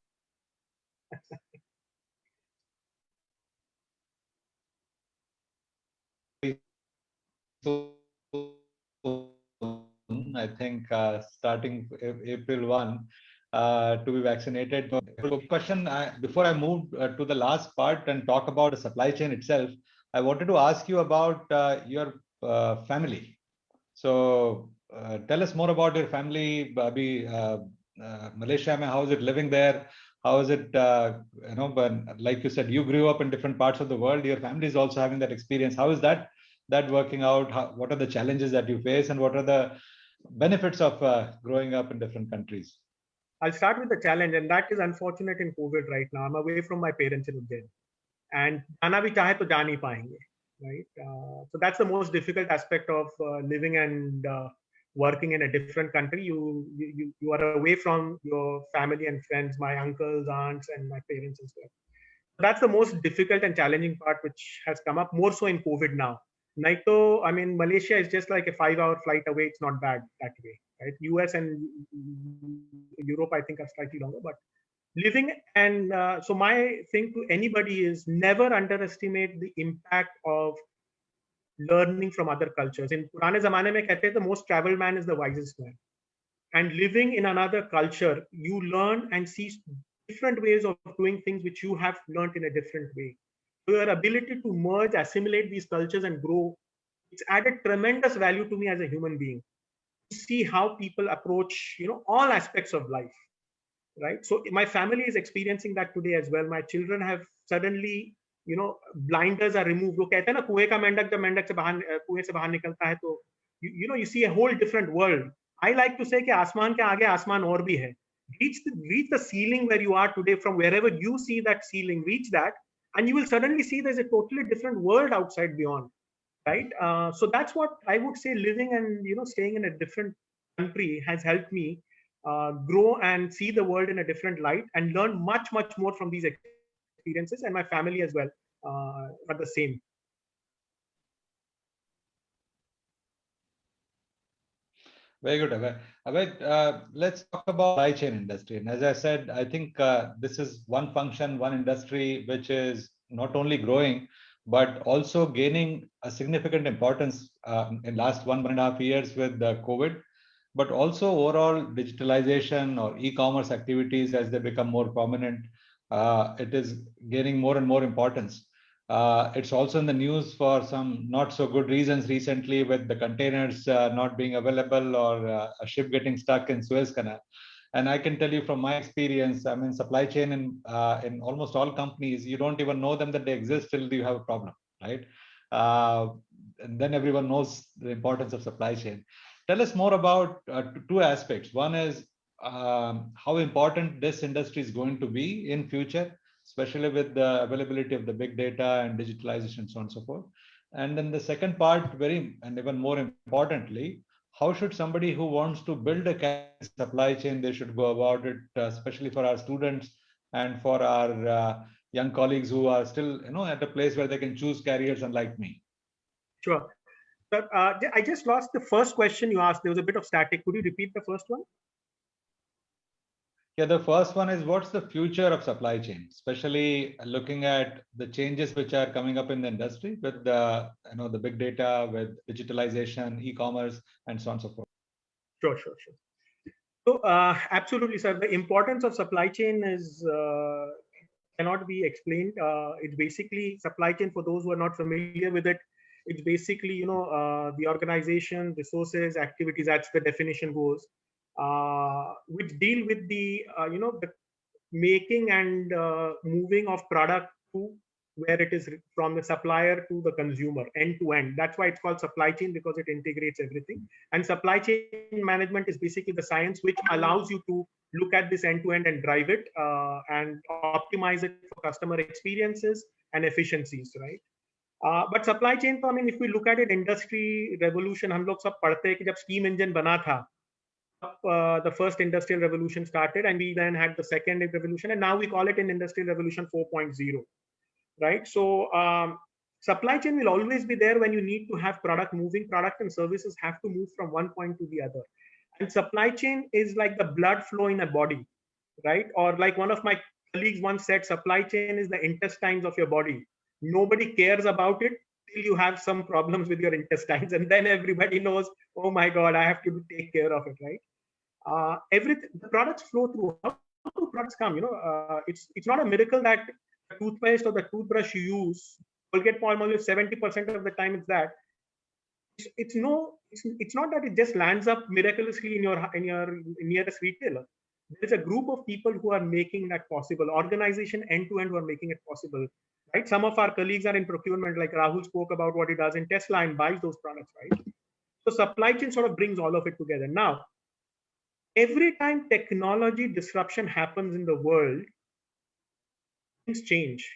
I think starting April 1 to be vaccinated. Question before I move to the last part and talk about the supply chain itself, I wanted to ask you about your family. So tell us more about your family, Malaysia. How is it living there? How is it, like you said, you grew up in different parts of the world. Your family is also having that experience. How is that working out? What are the challenges that you face, and what are the benefits of growing up in different countries? I'll start with the challenge, and that is unfortunate in COVID right now. I'm away from my parents in Ujjain, and जाना भी चाहे तो जा नहीं पाएंगे, right? So that's the most difficult aspect of living and working in a different country. You are away from your family and friends, my uncles, aunts, and my parents as well. That's the most difficult and challenging part, which has come up more so in COVID now. Naito, I mean, Malaysia is just like a 5-hour flight away. It's not bad that way, right? US and Europe, I think, are slightly longer, but living. And so my thing to anybody is never underestimate the impact of learning from other cultures. In Purane Zamane mein kehte hain, the most traveled man is the wisest man. And living in another culture, you learn and see different ways of doing things which you have learned in a different way. So your ability to merge, assimilate these cultures and grow, it's added tremendous value to me as a human being. To see how people approach, all aspects of life, right? So my family is experiencing that today as well. My children have suddenly, blinders are removed. वो कहते हैं ना, कुएं का मेंढक जब मेंढक से बाहर कुएं से बाहर निकलता है तो you see a whole different world. I like to say कि आसमान के आगे आसमान और भी है. Reach the ceiling where you are today, from wherever you see that ceiling, reach that, and you will suddenly see there's a totally different world outside beyond, right? So that's what I would say. Living and staying in a different country has helped me grow and see the world in a different light, and learn much more from these experiences. And my family as well are the same. Very good, Abhay. Abhay, let's talk about supply chain industry. And as I said, I think this is one function, one industry which is not only growing but also gaining a significant importance in last 1.5 years with COVID, but also overall digitalization or e-commerce activities as they become more prominent. It is gaining more and more importance. It's also in the news for some not so good reasons recently, with the containers not being available or a ship getting stuck in Suez Canal. And I can tell you from my experience, I mean, supply chain in almost all companies, you don't even know them that they exist till you have a problem, right? Uh, and then everyone knows the importance of supply chain. Tell us more about two aspects. One is how important this industry is going to be in future, especially with the availability of the big data and digitalization, so on and so forth. And then the second part, very and even more importantly, how should somebody who wants to build a supply chain, they should go about it, especially for our students and for our young colleagues who are still, at a place where they can choose careers, unlike me. Sure. But I just lost the first question you asked. There was a bit of static. Could you repeat the first one? Yeah, the first one is, what's the future of supply chain, especially looking at the changes which are coming up in the industry with the big data, with digitalization, e-commerce, and so on and so forth. Sure. So absolutely, sir. The importance of supply chain is cannot be explained. It's basically supply chain, for those who are not familiar with it. It's basically the organization, resources, activities. That's the definition goes, which deal with the the making and moving of product to where it is from the supplier to the consumer, end to end. That's why it's called supply chain, because it integrates everything. And supply chain management is basically the science which allows you to look at this end to end and drive it and optimize it for customer experiences and efficiencies, right? But supply chain, I mean, if we look at it, industry revolution, हम लोग सब पढ़ते हैं कि जब steam engine बना था, the first industrial revolution started, and we then had the second revolution, and now we call it an industrial revolution 4.0, right? So supply chain will always be there when you need to have product moving. Product and services have to move from one point to the other, and supply chain is like the blood flow in a body, right? Or like one of my colleagues once said, supply chain is the intestines of your body. Nobody cares about it till you have some problems with your intestines, and then everybody knows, oh my god, I have to take care of it, right? Everything, the products flow through. How do products come? It's not a miracle that the toothpaste or the toothbrush you use, Colgate Palmolive, 70% of the time it's that. It's not that it just lands up miraculously in your nearest retailer. There's a group of people who are making that possible. Organization end to end who are making it possible. Right? Some of our colleagues are in procurement, like Rahul spoke about what he does in Tesla and buys those products, right? So supply chain sort of brings all of it together. Now, every time technology disruption happens in the world, things change,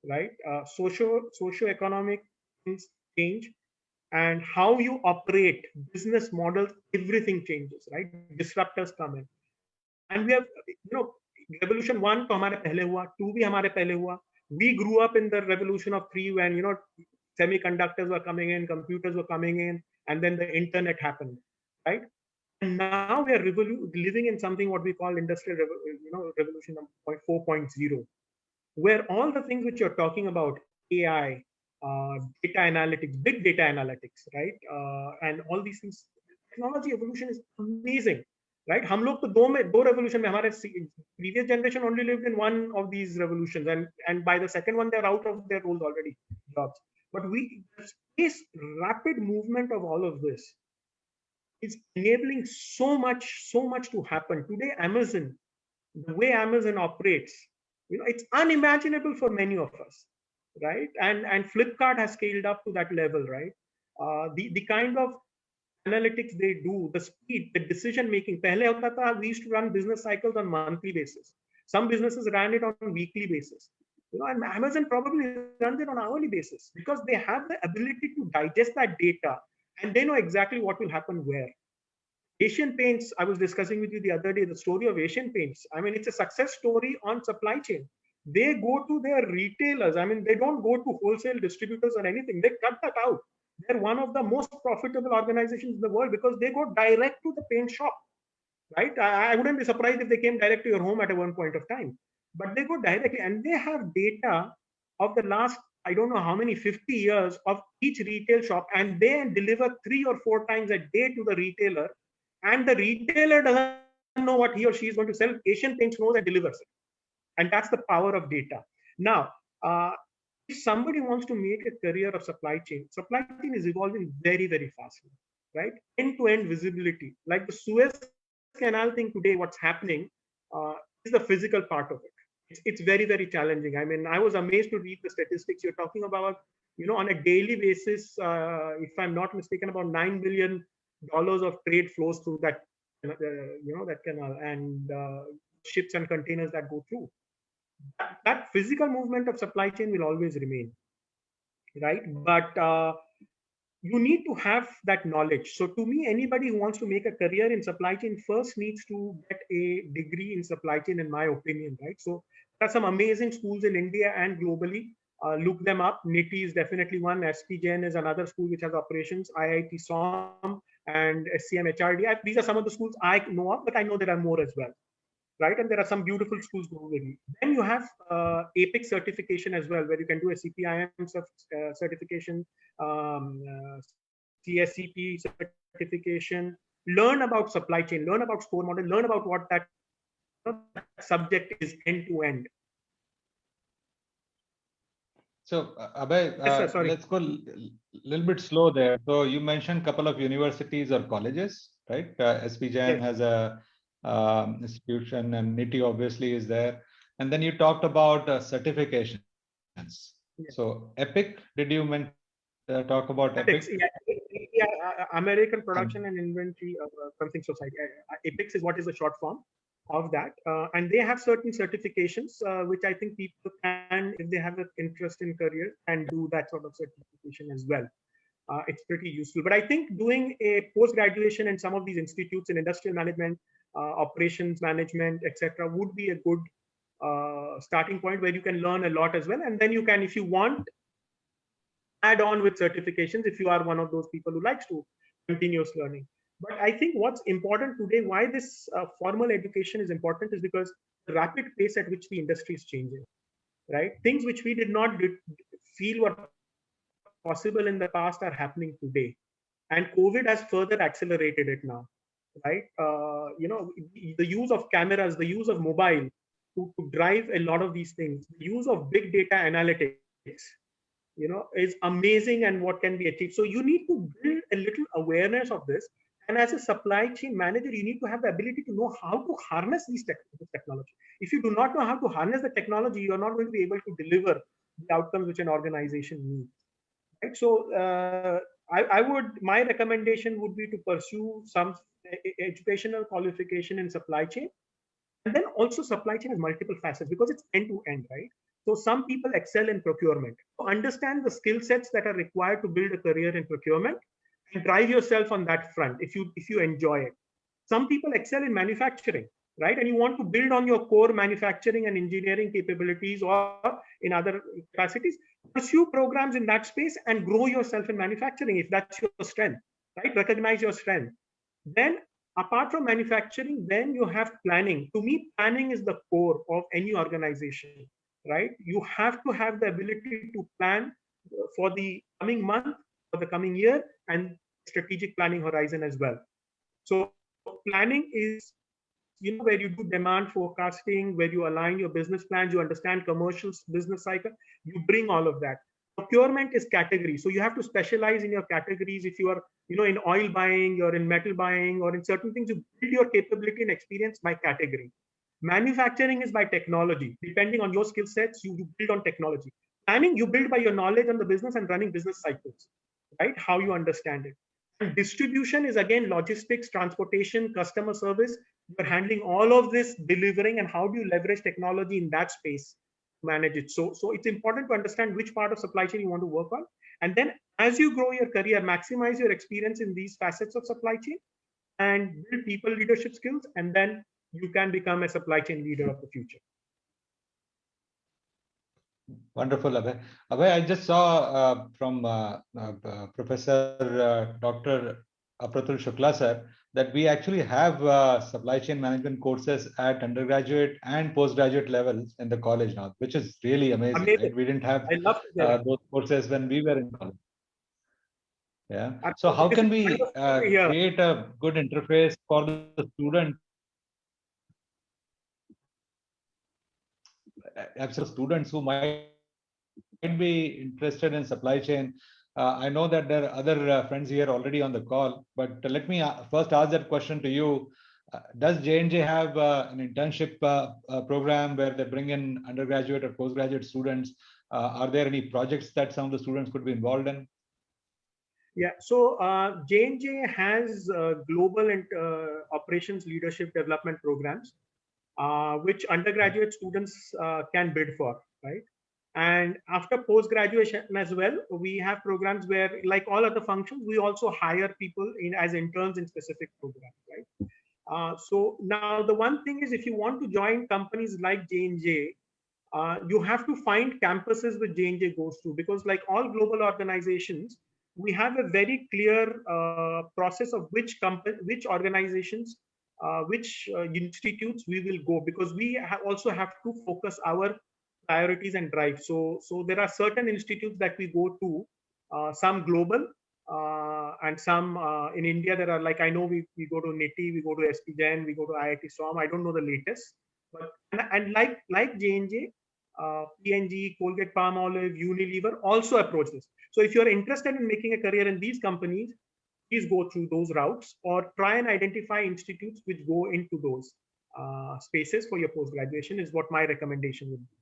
right? Socio-economic things change, and how you operate, business models, everything changes, right? Disruptors come in, and we have, revolution 1 to हमारे पहले हुआ, 2 भी हमारे पहले हुआ. We grew up in the revolution of 3 when semiconductors were coming in, computers were coming in, and then the internet happened, right? And now we are living in something what we call industrial revolution 4.0, where all the things which you're talking about, AI, data analytics, big data analytics, right? And all these things, technology evolution is amazing, right? हम लोग तो दो revolution में, हमारे previous generation only lived in one of these revolutions, and by the second one they're out of their roles already, jobs. But this rapid movement of all of this is enabling so much to happen. Today, Amazon, the way Amazon operates, it's unimaginable for many of us, right? And Flipkart has scaled up to that level, right? The kind of analytics they do, the speed, the decision making. Pehle hota tha, we used to run business cycles on monthly basis. Some businesses ran it on weekly basis. And Amazon probably runs it on hourly basis, because they have the ability to digest that data, and they know exactly what will happen where. Asian Paints, I was discussing with you the other day, the story of Asian Paints. I mean, it's a success story on supply chain. They go to their retailers. I mean, they don't go to wholesale distributors or anything. They cut that out. they're one of the most profitable organizations in the world because they go direct to the paint shop, right? I wouldn't be surprised if they came direct to your home at one point of time, but they go directly and they have data of the last, I don't know how many, 50 years of each retail shop, and they deliver 3 or 4 times a day to the retailer, and the retailer doesn't know what he or she is going to sell. Asian Paints knows and delivers it. And that's the power of data. Now, if somebody wants to make a career of supply chain is evolving very, very fast, right? End-to-end visibility, like the Suez Canal thing today, what's happening is the physical part of it. It's very, very challenging. I mean, I was amazed to read the statistics you're talking about. You know, on a daily basis, if I'm not mistaken, about $9 billion of trade flows through that, that canal, and ships and containers that go through. That physical movement of supply chain will always remain, right? But you need to have that knowledge. So to me, anybody who wants to make a career in supply chain first needs to get a degree in supply chain, in my opinion, right? So there are some amazing schools in India and globally. Look them up. NITI is definitely one. SP Jain is another school which has operations. IIT SOM and SCM HRD. These are some of the schools I know of, but I know there are more as well, right? And there are some beautiful schools globally. Then you have APIC certification as well, where you can do a CPIM certification, CSCP certification, learn about supply chain, learn about score model, learn about what that subject is end to end. So, Abhay, Yes, sir, let's go a little bit slow there. So you mentioned a couple of universities or colleges, right? SP Jain has a institution, and NITI obviously is there. And then you talked about certifications. Yes. So EPIC, did you talk about EPIC? American Production and Inventory Something Society. EPICS is what is the short form of that, and they have certain certifications which I think people can, if they have an interest in career, and do that sort of certification as well. It's pretty useful. But I think doing a post-graduation in some of these institutes in industrial management, operations management, etc., would be a good starting point where you can learn a lot as well. And then you can, if you want, add on with certifications if you are one of those people who likes to continuous learning. But I think what's important today, why this formal education is important, is because the rapid pace at which the industry is changing, right? Things which we did not feel were possible in the past are happening today, and COVID has further accelerated it now, right? The use of cameras, the use of mobile to drive a lot of these things, the use of big data analytics, is amazing, and what can be achieved. So you need to build a little awareness of this. And as a supply chain manager, you need to have the ability to know how to harness this technology. If you do not know how to harness the technology, you are not going to be able to deliver the outcomes which an organization needs. Right? So my recommendation would be to pursue some educational qualification in supply chain. And then also supply chain has multiple facets because it's end to end, right? So some people excel in procurement. So understand the skill sets that are required to build a career in procurement and drive yourself on that front if you enjoy it. Some people excel in manufacturing, right? And you want to build on your core manufacturing and engineering capabilities or in other capacities. Pursue programs in that space and grow yourself in manufacturing if that's your strength, right? Recognize your strength. Then apart from manufacturing, then you have planning. To me, planning is the core of any organization, right? You have to have the ability to plan for the coming month, for the coming year, and strategic planning horizon as well. So planning is, where you do demand forecasting, where you align your business plans, you understand commercial business cycle, you bring all of that. Procurement is category. So you have to specialize in your categories. If you are, in oil buying, you're in metal buying, or in certain things, you build your capability and experience by category. Manufacturing is by technology. Depending on your skill sets, you build on technology. Planning, you build by your knowledge on the business and running business cycles, right? How you understand it. And distribution is again logistics, transportation, customer service. You're handling all of this, delivering, and how do you leverage technology in that space to manage it. So it's important to understand which part of supply chain you want to work on. And then as you grow your career, maximize your experience in these facets of supply chain and build people leadership skills. And then you can become a supply chain leader of the future. Wonderful, Abhay. Abhay, I just saw from Professor Dr. Apratul Shukla sir that we actually have supply chain management courses at undergraduate and postgraduate levels in the college now, which is really amazing, Amazing. right? We didn't have I love to hear it. those courses when we were in college. Yeah. So Absolutely. how This is can we wonderful to hear. create a good interface for the student? Absolute students who might be interested in supply chain. I know that there are other friends here already on the call, but let me first ask that question to you. Does J&J have an internship program where they bring in undergraduate or postgraduate students? Are there any projects that some of the students could be involved in? Yeah, so J&J has global and operations leadership development programs, which undergraduate students can bid for, right? And after post graduation as well, we have programs where, like all other functions, we also hire people in as interns in specific programs, right? So now the one thing is, if you want to join companies like J&J, you have to find campuses which J&J goes to, because like all global organizations, we have a very clear process of which organizations, which institutes we will go, because we also have to focus our priorities and drive. So there are certain institutes that we go to, some global, and some in India. There are, like, I know we go to NITI, we go to SP Jain, we go to IIT SOM. I don't know the latest, but and like J&J, P&G, Colgate Palmolive, Unilever also approach this. So if you're interested in making a career in these companies, please go through those routes or try and identify institutes which go into those spaces for your post graduation, is what my recommendation would be.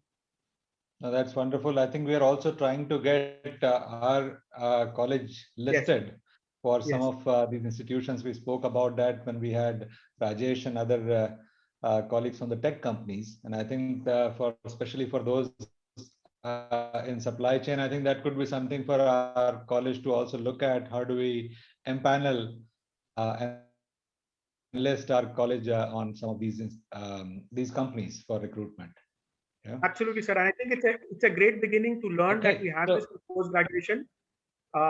No, that's wonderful. I think we are also trying to get our college Yes, listed for some yes. of these institutions. We spoke about that when we had Rajesh and other colleagues from the tech companies. And I think for especially for those in supply chain, I think that could be something for our college to also look at. How do we empanel and list our college on some of these companies for recruitment? Yeah. Absolutely, sir. And I think it's a great beginning to learn that we Okay. have this post graduation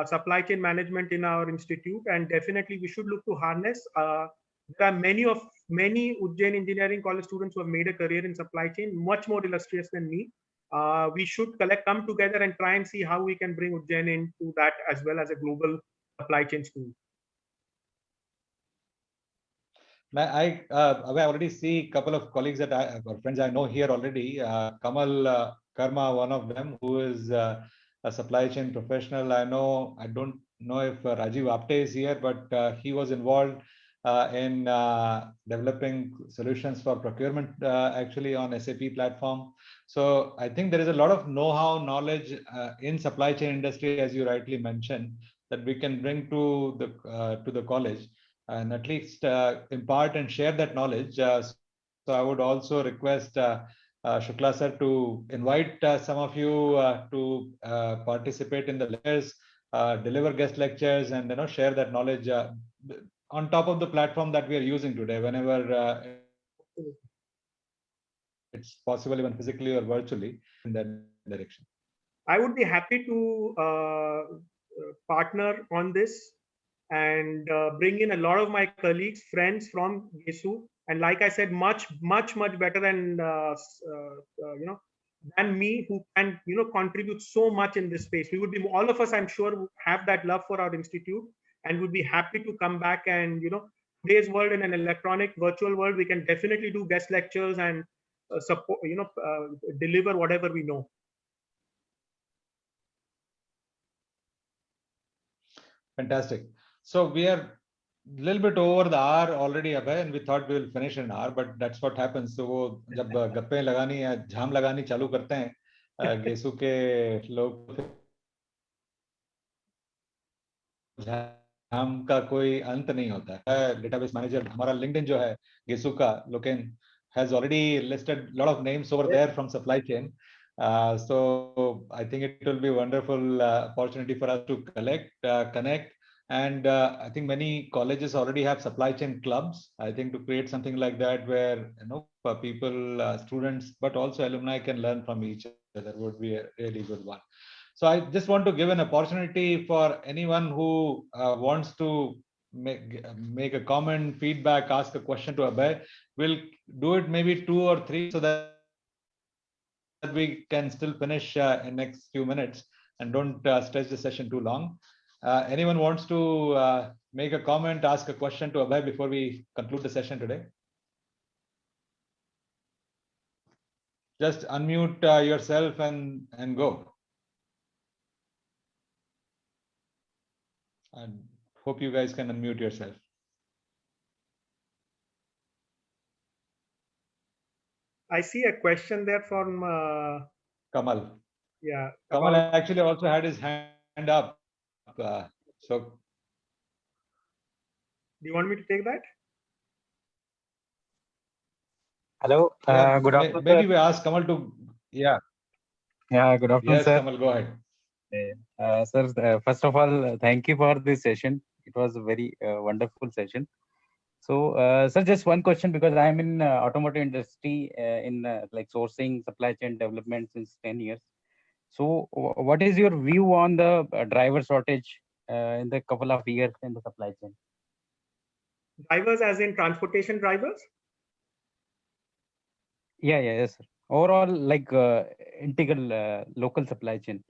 supply chain management in our institute, and definitely we should look to harness. There are many Ujjain engineering college students who have made a career in supply chain, much more illustrious than me. We should come together and try and see how we can bring Ujjain into that as well as a global supply chain school. I already see a couple of colleagues or friends I know here already. Kamal Karma, one of them, who is a supply chain professional. I don't know if Rajiv Apte is here, but he was involved in developing solutions for procurement actually on SAP platform. So I think there is a lot of know-how, knowledge in supply chain industry, as you rightly mentioned, that we can bring to the college and at least impart and share that knowledge. So I would also request Shukla sir to invite some of you to participate in the lectures, deliver guest lectures, and share that knowledge on top of the platform that we are using today. Whenever it's possible, even physically or virtually, in that direction. I would be happy to partner on this and bring in a lot of my colleagues, friends from GESU. And like I said, much better and than me, who can contribute so much in this space. We would be, all of us, I'm sure, have that love for our institute and would be happy to come back and today's world, in an electronic virtual world, we can definitely do guest lectures and support, deliver whatever we know. Fantastic. So we are a little bit over the hour already, Abhay, and we thought we will finish in an hour, but that's what happens. So वो जब गप्पे लगानी या झाम लगानी चालू करते हैं गेसू के लोग, झाम का कोई अंत नहीं होता है. डेटाबेस मैनेजर हमारा लिंक्डइन जो है गेसू का, Loken has already listed a lot of names over there from supply chain. So I think it will be a wonderful opportunity for us to connect. And I think many colleges already have supply chain clubs. I think to create something like that where people, students, but also alumni can learn from each That would be a really good one. So I just want to give an opportunity for anyone who wants to make a comment, feedback, ask a question to Abhay. We'll do it maybe 2 or 3 so that we can still finish in next few minutes and don't stretch the session too long. Anyone wants to make a comment, ask a question to Abhay before we conclude the session today? Just unmute yourself and go. I hope you guys can unmute yourself. I see a question there from Kamal. yeah. Kamal actually also had his hand up. So do you want me to take that? Hello. yeah, Good afternoon. maybe Sir. we ask Kamal to. Yeah. Yeah. Good afternoon, Yes, sir. Kamal, go ahead. Sir, first of all, thank you for this session. It was a very wonderful session. So, sir, just one question, because I'm in automotive industry in like sourcing, supply chain development since 10 years. So, what is your view on the driver shortage in the couple of years in the supply chain? Drivers as in transportation drivers? Yeah, yes, sir. Overall, like integral local supply chain.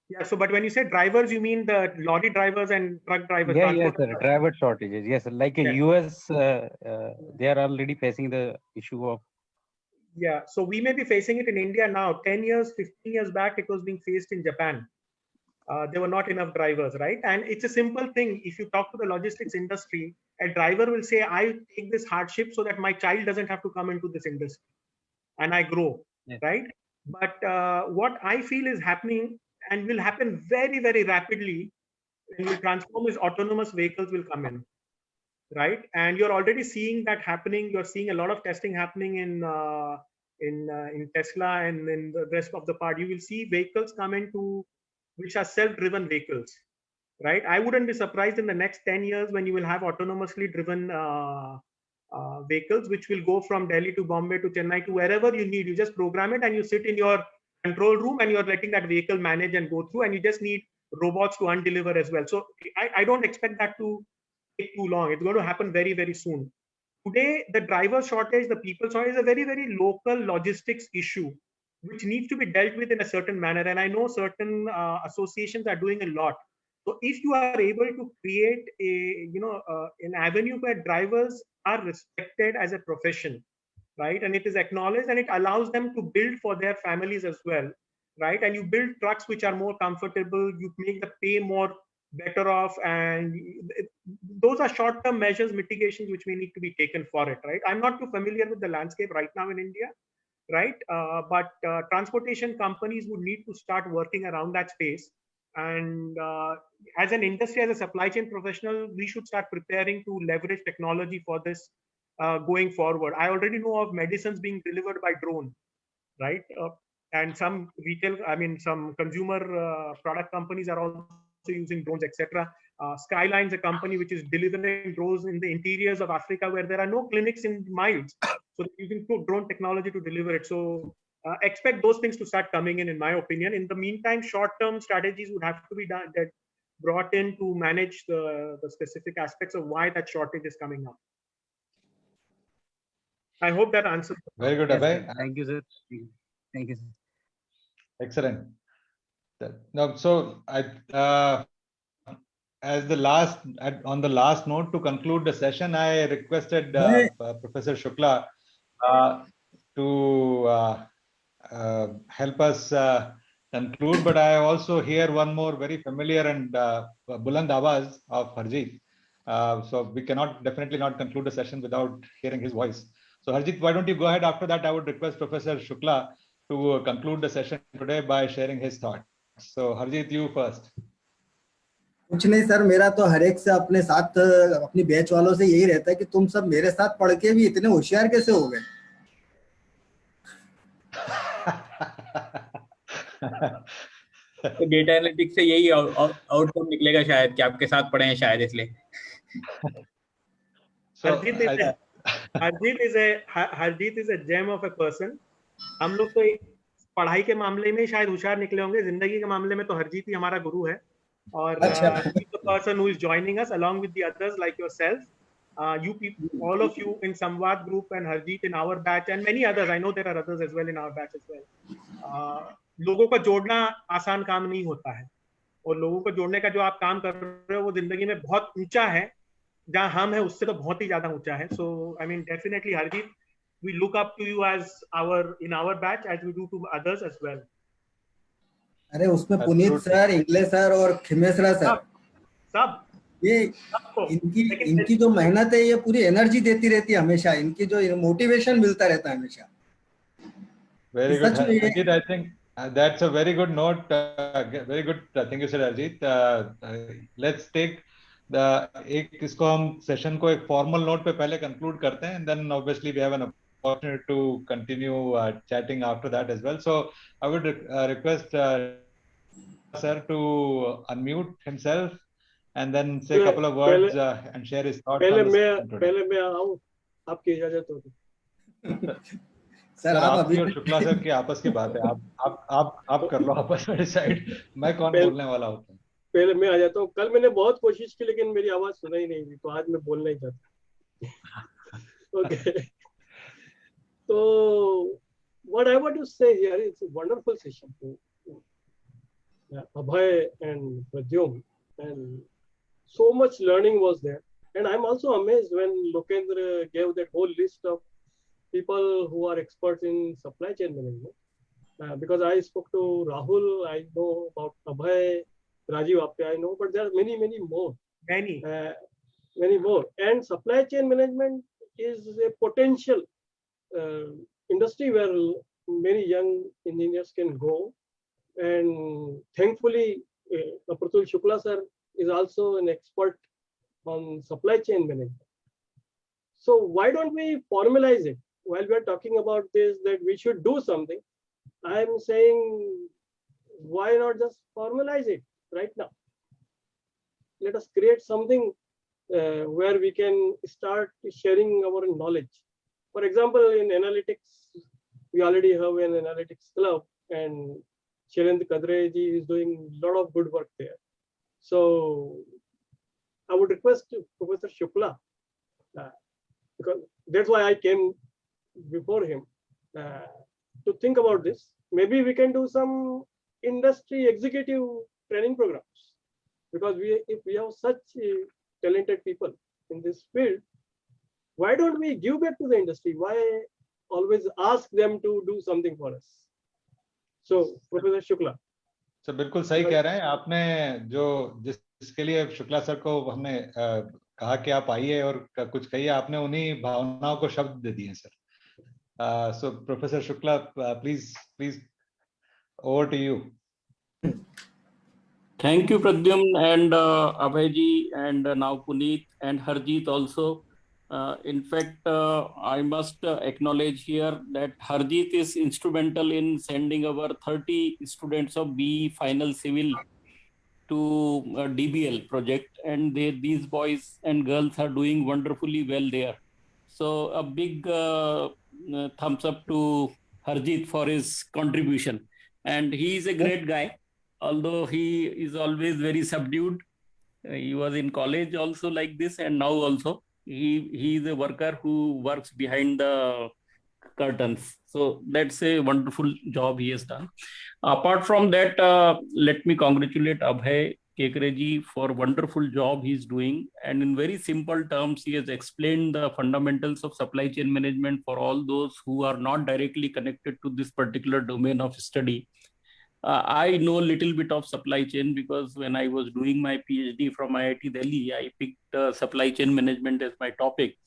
Yeah, so but when you say drivers, you mean the lorry drivers and truck drivers? Yeah, yes, sir. Driver shortages. Yes, sir. Like Yeah. US, they are already facing the issue of. Yeah, so we may be facing it in India now. 10 years, 15 years back, it was being faced in Japan. There were not enough drivers, right? And it's a simple thing. If you talk to the logistics industry, a driver will say, I take this hardship so that my child doesn't have to come into this industry and I grow, Yes. right? But what I feel is happening and will happen very, very rapidly when we transform is autonomous vehicles will come in, right? And you're already seeing that happening. You're seeing a lot of testing happening in Tesla and in the rest of the part. You will see vehicles come into which are self-driven vehicles, right? I wouldn't be surprised in the next 10 years when you will have autonomously driven vehicles, which will go from Delhi to Bombay to Chennai to wherever you need. You just program it and you sit in your control room and you're letting that vehicle manage and go through, and you just need robots to undeliver as well. So I don't expect that to take too long. It's going to happen very, very soon. Today, the driver shortage, the people shortage is a very, very local logistics issue, which needs to be dealt with in a certain manner. And I know certain associations are doing a lot. So if you are able to create an avenue where drivers are respected as a profession, right, and it is acknowledged and it allows them to build for their families as well, right, and you build trucks which are more comfortable, you make the pay more better off, and those are short-term measures, mitigations which may need to be taken for it, right? I'm not too familiar with the landscape right now in India, right? But transportation companies would need to start working around that space. And as an industry, as a supply chain professional, we should start preparing to leverage technology for this going forward. I already know of medicines being delivered by drone, right? And some retail, some consumer product companies are also using drones, etc. Skyline's a company which is delivering drones in the interiors of Africa where there are no clinics in miles. So they're using drone technology to deliver it. So expect those things to start coming in my opinion. In the meantime, short-term strategies would have to be done, that brought in to manage the specific aspects of why that shortage is coming up. I hope that answers. Very good, Yes, Abhay. sir. Thank you, sir. Thank you, sir. Excellent. Now, so as the on the last note to conclude the session, I requested Professor Shukla to help us conclude, but I also hear one more very familiar and buland awaz of Harjeet. So we cannot definitely not conclude the session without hearing his voice. So Harjeet, why don't you go ahead? After that, I would request Professor Shukla to conclude the session today by sharing his thoughts. So Harjeet, you first. कुछ नहीं sir, मेरा तो हर एक से अपने साथ अपनी batch वालों से यही रहता है कि तुम सब मेरे साथ पढ़ के भी इतने होशियार कैसे हो गए। तो डेटा एनालिटिक्स से यही आउटकम निकलेगा शायद कि आपके साथ पढ़े हैं शायद इसलिए। So Harjeet is a gem of a person. हम लोग तो पढ़ाई के मामले में शायद होशियार निकले होंगे, जिंदगी के मामले में तो हरजीत ही हमारा गुरु है. और he's the person who is joining us along with the others like yourself. You people, all of you in Samvad group and Harjeet in our batch and many others. I know there are others as well in our batch as well. लोगों को जोड़ना आसान काम नहीं होता है, और लोगों को जोड़ने का जो आप काम कर रहे हो वो जिंदगी में बहुत ऊंचा है. जहां हम है उससे तो बहुत ही ज्यादा ऊंचा है. So I mean definitely Harjeet, we look up to you as in our batch as we do to others as well. अरे उसमें पुनीत सर, इंग्लिश सर और खिमेसरा सर, सब ये इनकी जो मेहनत है ये पूरी एनर्जी देती रहती है हमेशा. इनकी जो मोटिवेशन मिलता रहता है हमेशा. Very good, Harjeet. I think that's a very good note. Very good thing you said, Harjeet. Let's take एक इसको हम सेशन को एक फॉर्मल नोट पे पहले कंक्लूड करते हैं, and then obviously we have an opportunity to continue chatting after that as well. So I would request sir to unmute himself and then say a couple of words and share his thoughts. पहले मैं आऊं, आपकी इजाजत हो तो. Sir आपकी और Shukla sir की आपस की बात है. आप कर लो आपस में डिसाइड. मैं कौन बोलने वाला होता हूँ. पहले मैं आ जाता हूँ. कल मैंने बहुत कोशिश की लेकिन मेरी आवाज सुनाई नहीं दी, तो आज मैं बोलना ही चाहता. Okay. So what I want to say here is a wonderful session to Abhay and Pradyum, and so much learning was there. And I'm also amazed when Lokendra gave that whole list of people who are experts in supply chain management. Because I spoke to Rahul, I know about Abhay, Rajiv Apte, I know, but there are many more. Many more. And supply chain management is a potential industry where many young engineers can go. And thankfully, Pratul Shukla sir is also an expert on supply chain management. So why don't we formalize it? While we are talking about this, that we should do something, I am saying, why not just formalize it right now? Let us create something where we can start sharing our knowledge. For example, in analytics, we already have an analytics club, and Shailendra Kadre ji is doing a lot of good work there. So I would request Professor Shukla, because that's why I came before him, to think about this. Maybe we can do some industry executive training programs, because if we have such talented people in this field, why don't we give back to the industry? Why always ask them to do something for us? So, Professor Shukla. Sir बिल्कुल सही कह रहे हैं आपने. जो जिसके लिए Shukla sir को हमने कहा कि आप आइए और कुछ कहिए, आपने उन्हीं भावनाओं को शब्द दे दिए sir. So Professor Shukla, please over to you. Thank you, Pradyum and Abhayji, and now Puneet and Harjeet also. In fact, I must acknowledge here that Harjeet is instrumental in sending our 30 students of BE Final Civil to DBL project, and these boys and girls are doing wonderfully well there. So a big thumbs up to Harjeet for his contribution. And he is a great guy, although he is always very subdued. He was in college also like this, and now also. He is a worker who works behind the curtains. So that's a wonderful job he has done. Apart from that, let me congratulate Abhay Kekreji for wonderful job he's doing. And in very simple terms, he has explained the fundamentals of supply chain management for all those who are not directly connected to this particular domain of study. I know a little bit of supply chain because when I was doing my PhD from IIT Delhi, I picked supply chain management as my topic.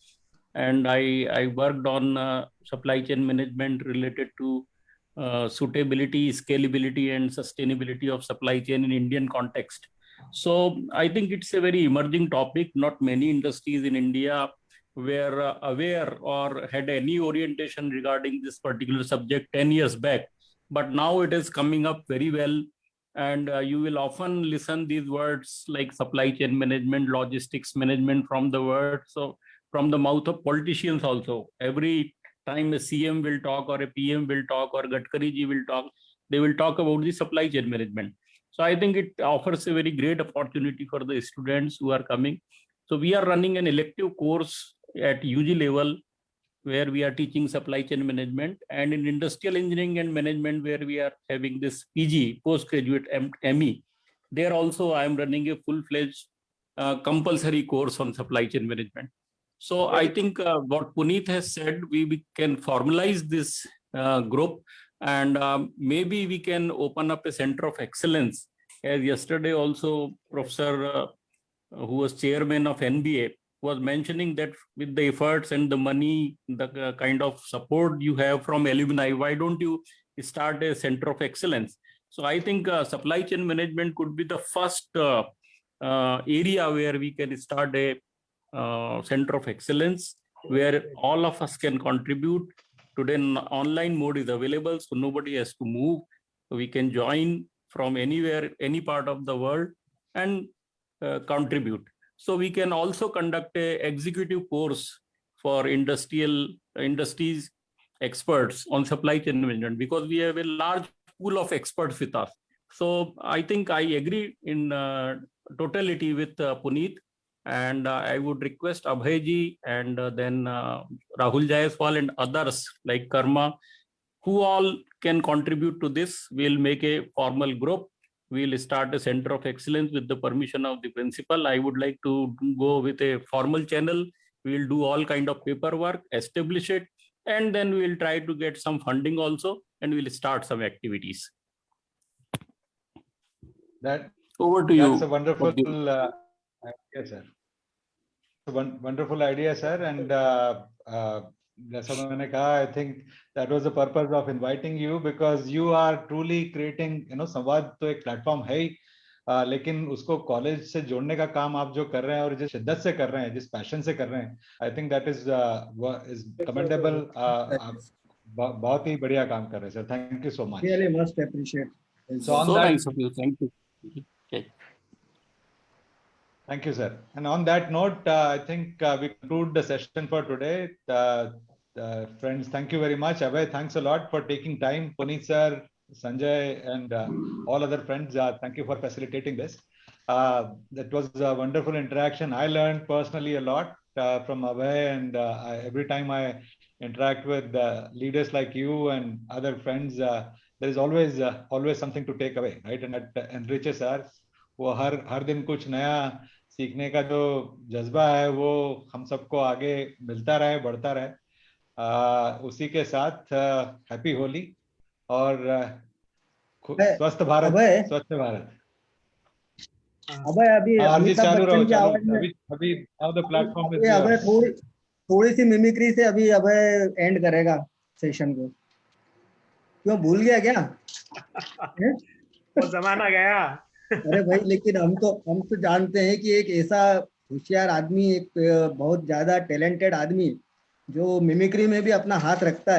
And I worked on supply chain management related to suitability, scalability, and sustainability of supply chain in Indian context. So I think it's a very emerging topic. Not many industries in India were aware or had any orientation regarding this particular subject 10 years back. But now it is coming up very well. And you will often listen these words like supply chain management, logistics management from the mouth of politicians also. Every time a CM will talk or a PM will talk or Gadkari ji will talk, they will talk about the supply chain management. So I think it offers a very great opportunity for the students who are coming. So we are running an elective course at UG level where we are teaching supply chain management, and in industrial engineering and management where we are having this PG, postgraduate ME. There also I am running a full-fledged compulsory course on supply chain management. So I think what Puneet has said, we can formalize this group, and maybe we can open up a center of excellence. As yesterday also Professor who was chairman of NBA was mentioning that with the efforts and the money, the kind of support you have from alumni, why don't you start a center of excellence? So I think supply chain management could be the first area where we can start a center of excellence where all of us can contribute. Today online mode is available, so nobody has to move. We can join from anywhere, any part of the world, and contribute. So we can also conduct a executive course for industries experts on supply chain management, because we have a large pool of experts with us. So I think I agree in totality with Puneet, and I would request Abhay ji and then Rahul Jaiswal and others like Karma, who all can contribute to this. We'll make a formal group. We'll start a center of excellence with the permission of the principal. I would like to go with a formal channel. We'll do all kind of paperwork, establish it, and then we'll try to get some funding also, and we'll start some activities. Over to you. That's a wonderful idea, sir. Wonderful idea, sir. And जैसा मैंने कहा, I think that was the purpose of inviting you, because you are truly creating, संवाद तो एक platform है ही, लेकिन उसको college से जोड़ने का काम आप जो कर रहे हैं और जिस शिद्दत से कर रहे हैं, जिस पैशन से कर रहे हैं, I think that is commendable. बहुत ही बढ़िया काम कर रहे हैं, sir. Thank you so much. Really must appreciate. So on So that, nice of you. Thank you. Okay. Thank you, sir. And on that note, I think we conclude the session for today. Friends, thank you very much. Abhay, thanks a lot for taking time. Puneet sir, Sanjay, and all other friends, thank you for facilitating this. That was a wonderful interaction. I learned personally a lot from Abhay, and every time I interact with leaders like you and other friends, there is always something to take away, right? And that enriches us. वो हर दिन कुछ नया सीखने का जो जज्बा है वो हम सबको आगे मिलता रहे, बढ़ता रहे। उसी के साथ हैप्पी होली और स्वस्थ भारत, स्वच्छ भारत। अभी चालू रहो, अभी now the platform is yours. थोड़ी सी मिमिक्री से अभी अभय एंड करेगा सेशन को। क्यों भूल गया क्या? वो जमाना गया। अरे भाई, लेकिन हम तो जानते हैं कि एक ऐसा होशियार आदमी, एक बहुत ज्यादा टैलेंटेड आदमी जो मिमिक्री में भी अपना हाथ रखता है।